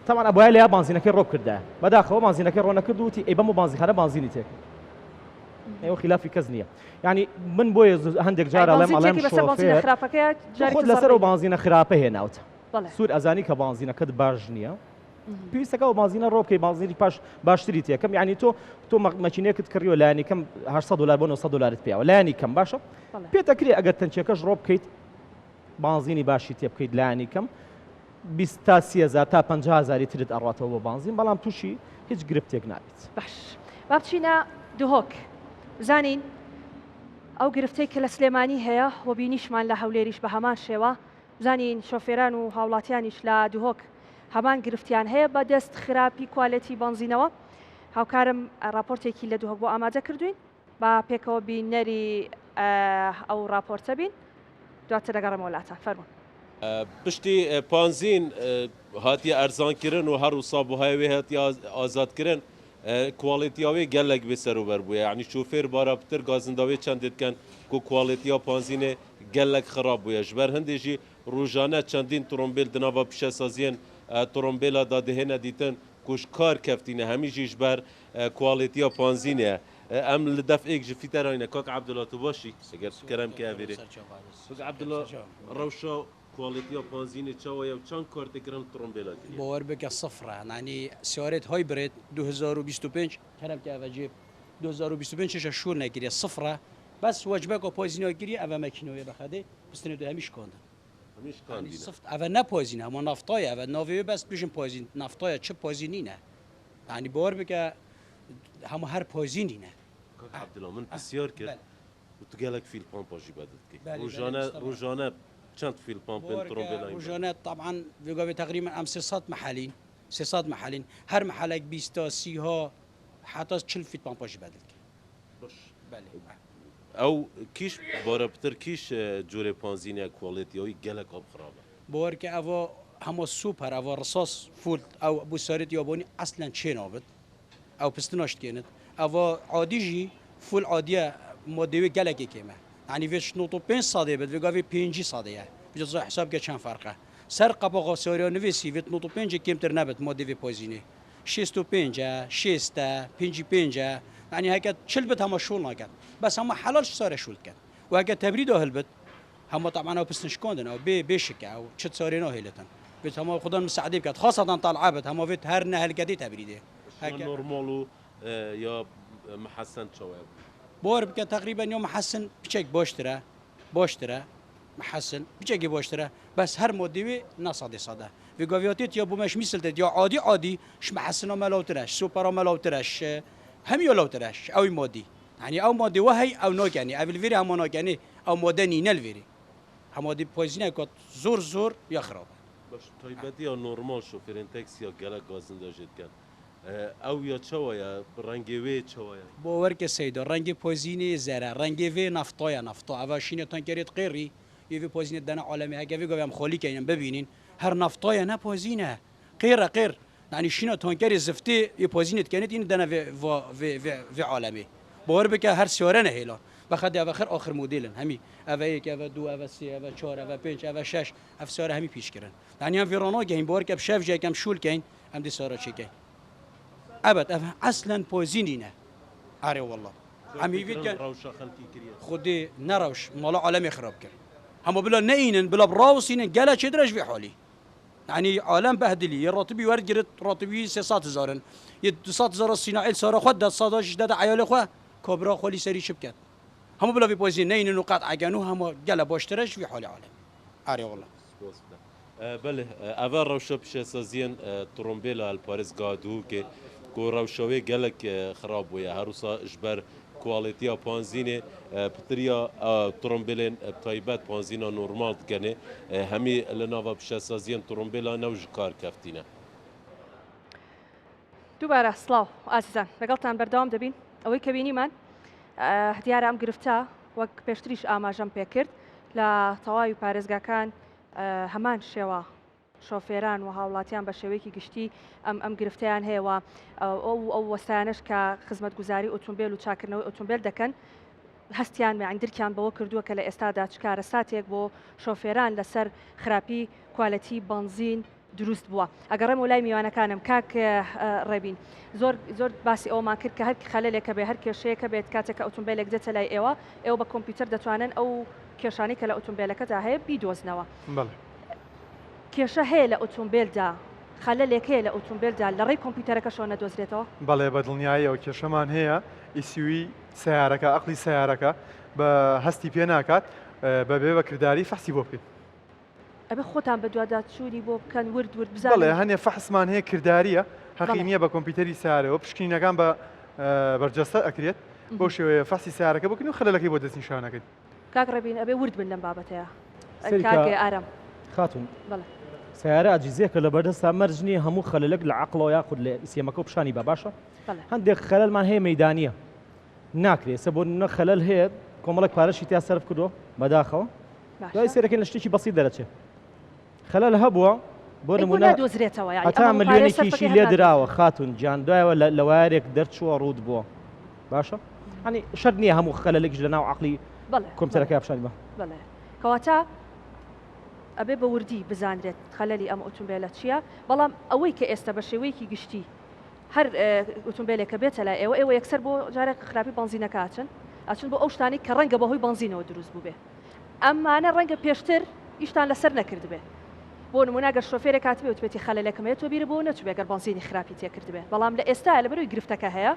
تامان ئەبووە لە بنزینەکەی ڕۆ کردایە بەداخەوە بنزینەکەی ڕۆ نەکرد وتی ئەی بەم بنزینخانە بنزینی تێک ئەوە خلافی کەس نییە یعنی من بۆیە هەندێک جار ئەڵێم شۆفێر لەسەر ئەو بنزینە خراپە هێناوتە سوور ئەزانی کە بنزینەکەت باش نییە پێویستەکە ئەو بنزینە ڕۆ بکەی بنزینی پاش باشتری تێکەم یعنی تۆ مەکینەیەکت کڕیوە لایەنی کەم 800 دلار بۆ 900 دلارت پێیەوە لایەنی کەم باشە پێتەکرێ ئەگەر تەنچێکەش ڕۆ بکەیت بنزینی باشی تێ بکەیت لایەنی کەم 20 تا 30,000 تا 50,000 ترت ئەڕاتەوە بۆ بانزین بەڵام تووشی هیچ گرفتێک نابێت. باش با بچینە دهۆک زانین ئەو گرفتەی کە لە سلێمانی هەیە و بینیشمان لە هەولێریش بە هەمان شێوە زانین شۆفێران و هاوڵاتیانیش لە دهۆک هەمان گرفتیان هەیە بە دەست خراپی کوالەتی بنزینەوە. هاوکارم راپۆرتێکی لە دهۆک بۆ ئامادە کردوین با پێکەوە بینەری ئەو راپۆرتە بین دواتر دەگەڕێمەوە وڵاتان فەرموون. پشتی پانزین هاتی ئەرزانکردن و هەر وسا بووهای وێ هاتی ئازادکردن کوالێتیاوێ gelek بێسەروبەر بووە یعنی شوفێر بارابتر گازنداوێ چەندێت کەن ku کوالێتیا پانزینێ gelek خراپ بووە ji ber hindê jî rojane çendîn trombêl di nava pişesaziyên trombêla da dihêne dîtin ku ji kar keftîne hemî jî ji ber کوالێتیا پانزینê em li defêk ji fîterayîne kak Ebdula tu başî eger keremke evêrê kak Ebdula rewşa کوالێتیا پانزینê çawa ye çend kar têkirin trombêla kiriye باوەڕبێکە سفرە نانی سیارێت هۆی برێت 2025 کەرەمکە ئەڤەجێ 2025 شور نەگیریە سفرە بەس وەجبێک و پۆزینەوەگیری ئەvە مەکینەوەی بەخەدێ پستنێ دو هەمیش کۆندن ئەvە نەپۆزینە هەمە نافتۆیە ئەvە ناوێ بەس بژم پۆزین نافتۆیە چ پۆزینینە ینی باوەڕ بکە هەموو هەر پۆزینینە عبدڵا من پرسیار کرد و tu gelek fîl pampa jî be dikî rojane çend fîl pampên trombêla روجانات طبعا في تقريبا ام 600 محلين 600 محلين هر محلك 20 30 ها حتى 40 فيت بامباج بدلك او کیش بارابتر کیش جوره پانزینه کوالێتیاوی gelek ab xirab بورك افو هما سوبر افو رصاص فول او ابو ساريت ياباني اصلا تشي نابت او بستناش كانت افو عاديجي فول عاديه مودوي gelek كيما يعني فيش نوتو 5 صادي بد في 5 صاديه بجوز حساب كان فرقه سر قبا سوريا نويسي فيت نوتو 5 كيمتر نبت مودوي بوزيني 65 6 55 يعني هيك شلبت هم شغل ناقد بس هم حلال صار شغل كان وهيك تبريد هلبت هم طبعا او بس نشكوندن او بيشك او شت صارينو هيلتن بس هم خدان مساعدين كانت خاصه طالعابت هم فيت هرنا هالقدي تبريده هيك نورمالو يا محسن شواب بور بك تقريبا يوم محسن بشيك بوشتره محسن بشيك بوشتره بس هر مودي نصادي صدا في قوياتيت يا بومش مثل يا عادي ش محسن ما لوترش سوبر ما لوترش هم يلوترش او مودي يعني او مودي وهي او نوك يعني او الفيري هم نوك يعني او مودني نلفيري هم مودي بوزينه كوت زور يخرب باش طيبتي نورمال شوفيرين تاكسي يا جلا غازندا جيت كان او یا چویا رنگی وی چویا باور که سید رنگ پوزینی زره رنگی وی نفتا اواشین تانکریت قیری یوی پوزینی دنا عالمی هگه وی گویم خالی کنیم ببینین هر نفتای نه پوزینه قیر یعنی شینا تانکری زفتی ی پوزینت کنید این دنا وی عالمی باور بکه هر سیاره نه هیلا بخدی آخر مدلن همی اوه یک اوه دو اوه سی اوه چهار اوه پنج اوه شش اف سیاره همی پیش کردن یعنی هم ویرانا گهیم باور که شف جای کم شول کن هم دی سیاره چی کن ابد اصلا پوزینینه آره والله عمی وید خودی نروش مالا عالمی خراب کرد هم بلا نینن بلا براوسینن گله چه درش به حالی يعني عالم بهدلي الراتبي ورد جرت راتبي 600,000 ي 200,000 الصناعي صار خد صادش دد عيال خو كبرى خولي سري شبكات هم بلا في بوزين نين نقاط عجانو هم جل باشترش في حال عالم آره والله بله اول روشا بشسازين ترومبيلا الباريس قادو كي کو روشاوی گلک خراب ویا هروسا اجبر کواليتيا پانزینه پتریا ترومبلین تایبت پانزینا نورمال کنه همی لناوا بشسازین ترومبلا نوج کار کفتینه دوباره سلااو ئازیزان لەگەڵتان بەردەوام دەبین ئەوەی کە بینیمان دیارە ئەم گرفتە وەک پێشتریش ئاماژەم پێکرد لە تەواوی پارێزگاکان هەمان شێوە شۆفێران و هاوڵاتیان بە شێوەیەکی گشتی ئەم گرفتیان هەیەوە ئەو وەستانش کە خزمەتگوزاری ئۆتۆمبیل و چاکردنەوەی ئۆتۆمبیل دەکەن هەستیان مەعندرکیان بەوە کردووە کە لە ئێستادا چکارە ساتێک بۆ شۆفێران لەسەر خراپی کوالەتی بنزین دروست بووە ئەگەڕێم و لای میوانەکانم کاک ڕێبین زۆر باسی ئەومان کرد کە هەر خەلەلێکە بێ هەر کێشەیەکە بێت کاتێک کە ئۆتۆمبیلێک دێتە لای ئێوە بە کۆمپیوتەر دەتوانن ئەو کێشانەی کە لە ئۆتۆمبیلەکەدا هەیە بیدۆزنەوە کێشە هەیە لە ئۆتۆمبیلدا خەلەلێک هەیە لە ئۆتۆمبیلدا لە ڕێی کۆمپیوتەرەکە شۆ نەدۆزرێتەوە بەڵێ بەدڵنیاییەوە کێشەمان هەیە ئیسیوی سیارەکە ئەقلی سیارەکە بە هەستی پێ ناکات بەبێ بەکردداری فەحسی بۆ بکەیت ئەبێ خۆتان بە دوواداچوونی بۆ بکەن ورد بەڵێ بزانن هەنێ فەحسمان هەیە کرداریە حەقی نییە بە کۆمپیوتەری سیارەوە پشکنینەکان بە بەرجەستە ئەکرێت بۆ شێوەیە فەحسی سیارەکە بکەن و خەلەلەکەی بۆ دەستنیشانەکەیت. کاک ڕەبین ئەبێ ورد بن لەم بابەتەیە سەریکا- کاکێ ئارام خاتون بەڵێ سیارە ئاجیزیەکە لە بەردەستا مەرج نییە هەموو خەلەلێک لە عەقڵەوە یاخود لە ئیسێمەکە و پیشانی بە باشە بەڵێ هەندێک خەلەلمان هەیە مەیدانیە ناکرێت سە بۆ نە خەلەل هەیە کۆمەڵک پارەشی تیا سەرف کردو بەداخەوە دوای باشە سێرەکەی لە شتێکی بەسیط دەرەچێت خەلەل هەبووە بۆ ئەی بۆ نمونە نادۆزرێتەوە یعنی هەتا ئەمە ملیۆنێکیشی پارەی لێ سەرفەکەی دراوە خاتون جان دوایەوە لە وارێک دەرچووە ڕوود بووە باشە ینی شەر نییە هەموو خەلەلێکیش لە ناو عەقلی بەڵێ کۆمپیوتەرەکەی پیشانی بە بەڵێ کەواتە ئەبێ بە وردی بزانرێت خەلەلی ئەم ئۆتۆمبیلە چییە بەڵام ئەوەی کە ئێستا بە شێوەیەکی گشتی هەر ئۆتۆمبیلێکە بێتە لای ئێوە یەکسەر بۆ جارێک خراپی بنزینەکە ئاچن بۆ ئەو شتانی کە ڕەنگە بەهۆی بنزینەوە دروست بوو بێ ئەمانە ڕەنگە پێشتر ئیشتان لەسەر نەکرد بێ بۆ نمونە گەر شۆفێرێک هاتبێ وتبێتی خەلەلەکەمێت تۆ بیرە بۆ نەچوو گەر بنزینی خراپی تێکرد بێ بەڵام لە ئێستا لەبەروی گرفتەکە هەیە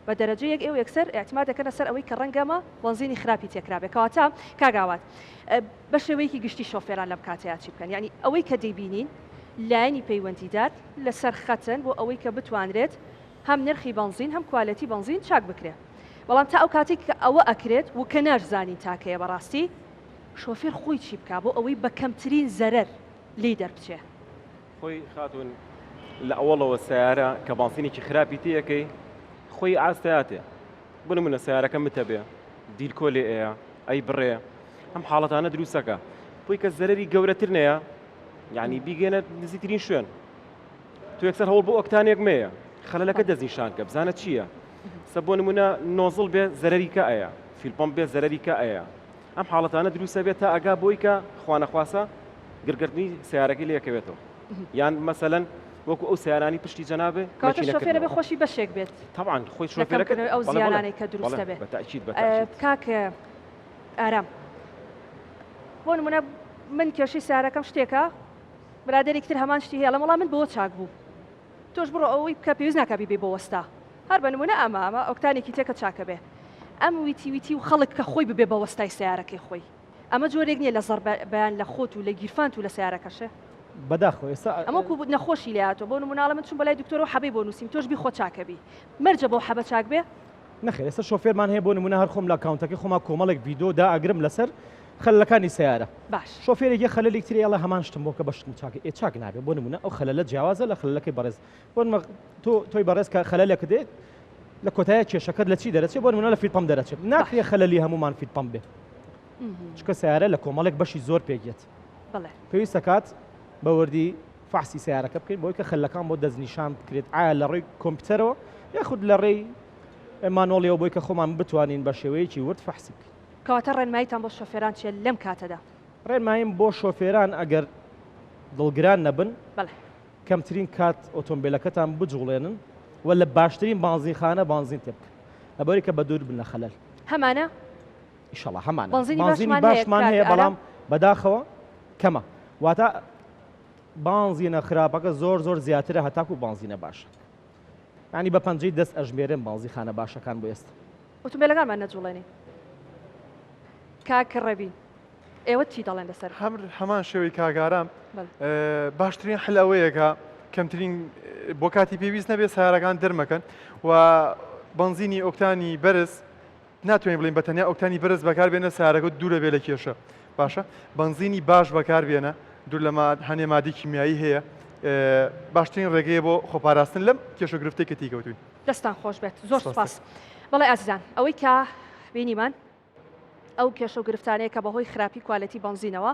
بە دەرەجەیەک ئێوە یەکسەر احتیمال دەکەنە سەر ئەوەی کە ڕەنگەمە بنزینی خراپی تێکرابێ کەواتە کاگاوات بە شێوەیەکی گشتی شۆفێران لەم کاتەیە چی بکەن یعنی ئەوەی کە دەیبینین لایەنی پەیوەندیدار لەسەر خەتن بۆ ئەوەی کە بتوانرێت هەم نرخی بنزین هەم کوالەتی بنزین چاک بکرێت بەڵام تا ئەو کاتێک کە ئەوە ئەکرێت و کە نەشزانین تاکەیە بەڕاستی شۆفێر خۆی چی بکە بۆ ئەوەی بە کەمترین زەرەر لی دەربچێ خۆی خاتون لە ئەوڵەوە سیارە کە بانسینێکی خراپی تەکەی خۆی ئاستەیاتێ بنمونە سیارەکە متە بێ دیلکۆ لێ ئەیە ئەی بڕێ ئەم حاڵەتانە دروستەکە بۆی کە زەرری گەورەتر نەیە یعنی بیگەنە نزیکترین شوێن تو یەکسەر هەوڵ بۆ ئۆکتانێک مەیە خەلەلەکە دەستنیشان کە بزانە چییە سە بۆ نمونە نۆزڵ بێ زەرری کە ئەیە فیلپۆم بێ زەرری کە ئەیە ئەم حاڵەتانە دروستە بێت تا ئەگا بۆی کە خوانەخواسە گرگرتنی سیارەکەی لەکەوێتەوە یان مەسەلەن وەکو ئەو سیارانی پشتی جەنابێ کاتە شۆفێرە بێ خۆشی بەشێک بێت طبعا خۆی شۆفێرەکە ئەو زیانانەی کە دروستە بێت بەتاکید کاکە ئارام بۆ نمونە من کێشەی سیارەکەم شتێکە برادێکی تر هەمان شتی هەیە لە وەڵام من بۆ چاک بوو تۆش بڕۆ ئەوەی بکە پێویست ناکبی بێ بۆ وەستا هەر بە نمونە ئەمە ئۆکتانێکی تێکە چاکە بێ ئەم ویتی و خەڵک کە خۆی ببێ بە وەستای سیارەکەی خۆی ئەمە جۆرێک نییە لە زەر بەیان لە خۆت و لە گیرفانت و لە سیارەکەشە بەداخۆ ئێستا ئەمە نەخۆشی لاتۆ بۆ نموناڵە من چون بەلای دکتۆرەوە حەبێ بۆ نووسیم تۆش بی خۆ چاکەبی مەرجە بۆ حەبە چاک بێ نەخێر ئێستا شۆفێرمان هەیە بۆ نمونە هەر خۆم لە کاونتەکەی خۆما کۆمەڵێک ڤیدۆ دا ئەگرم لەسەر خەلەکانی سیارە باش شۆفێرێکی خەلەلێک تری ئەڵە هەمان شتم بۆ کە بەشتم چاک چاک نابێ بۆ نمونە ئەو خەلەلە جیاوازە لە خەلەکەی بەڕێز بۆ تۆی بەڕێز کە خەلەلێک دێت لە کۆتایە کێشەکەت لە چی دەرەچێت بۆ نمونە لە فیلپەم دەرەچێت ناکرێ خەلەلی هەمومان فیلپەم بێ چکە سیارە لە کۆمەڵێک بەشی زۆر پێگێت بەڵێ پێویستە کات بەوردی فحسی سیارەکە بکەین بۆی کە خەلەکان بۆ دەستنیشان بکرێت ئایا لە ڕێی کۆمپیوتەرەوە یاخود لە ڕێی مانۆڵیەوە بۆی کە خۆمان بتوانین بە شێوەیەکی ورد فحسی بکەین کەواتە ڕێنماییتان بۆ شۆفێران چیە لەم کاتەدا ڕێنماییم بۆ شۆفێران ئەگەر دڵگران نەبن بەڵێ کەمترین کات ئۆتۆمبیلەکەتان بجوڵێنن و لە باشترین بانزینخانە بانزین تێ بکەن لەبەری کە بە دوور بن لە خەلەل هەمانە ئیشەڵڵا هەمانە بانزینی باشمان هەیە بەڵام بەداخەوە کەمە واتە بانزینە خراپەکە زۆر زیاترە هەتاکو بانزینە باشە ینی بە پەنجەی دەست ئەژمێرن بانزیخانە باشەکان بۆ ئێستا ئۆتۆمبیلەکانمان نەجوڵێنی کاکە ڕەبین ئێوە چی دەڵێن لەسەر هەمان شێوەی کاگارام باشترین حلەوەیەکە کەمترین بۆ کاتی پێویست نەبێت سیارەکان دەرمەکەن و بنزینی ئۆکتانی بەرز ناتوانین بڵین بە تەنیا ئۆکتانی بەرز بەکاربێنە سیارەکە دوورە بێ لە کێشە باشە بنزینی باش بەکاربێنە دوور لە هەنێ مادی کیمیایی هەیە باشترین ڕێگەیە بۆ خۆپاراستن لەم کێشە گرفتەی کە تیکەوتوین دەستان خۆش بێت زۆر سپاس بەڵێ ئازیزان ئەوەی کە بینیمان ئەو کێشە و گرفتانەیە کە بەهۆی خراپی کوالەتی بنزینەوە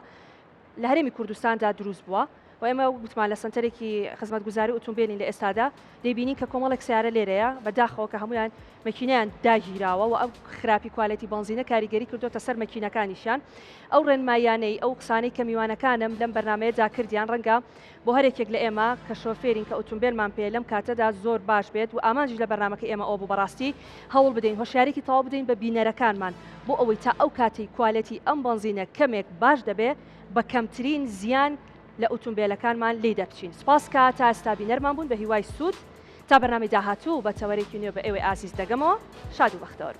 لە هەرێمی کوردستاندا دروست بووە و ئێمە گوتمان لە سنتەرێکی خزمەتگوزاری ئۆتۆمبیلین لە ئێستادا دەیبینین کە کۆمەڵێک سیارە لێرەیە بەداخەوە کە هەمویان مەکینەیان داگیراوە و ئەو خراپی کوالەتی بنزینە کاریگەری کردوتە سەر مەکینەکانیشان ئەو ڕێنمایانەی ئەو قسانەی کە میوانەکانم لەم بەرنامەیەدا کردیان ڕەنگە بۆ هەرێکێک لە ئێمە کە شۆفێرین کە ئۆتۆمبیلمان پێ لەم کاتەدا زۆر باش بێت و ئامانجی لە بەرنامەکە ئێمە ئەو بوو بەڕاستی هەوڵ بدەین هۆشیارێکی تەواو بدەین بە بینەرەکانمان بۆ ئەوەی تا ئەو کاتی کوالەتی ئەم بنزینە کەمێک باش دەبێ بە کەمترین زیان لە ئۆتۆمبیلەکانمان لێ دەبچین سپاس کە تا ئێستا بینەرمان بوون بە هیوای سوود تا بەرنامەی داهاتوو بە تەوەرێکی نوێ بە ئێوەی ئازیز دەگەمەوە شاد و بەختەوەر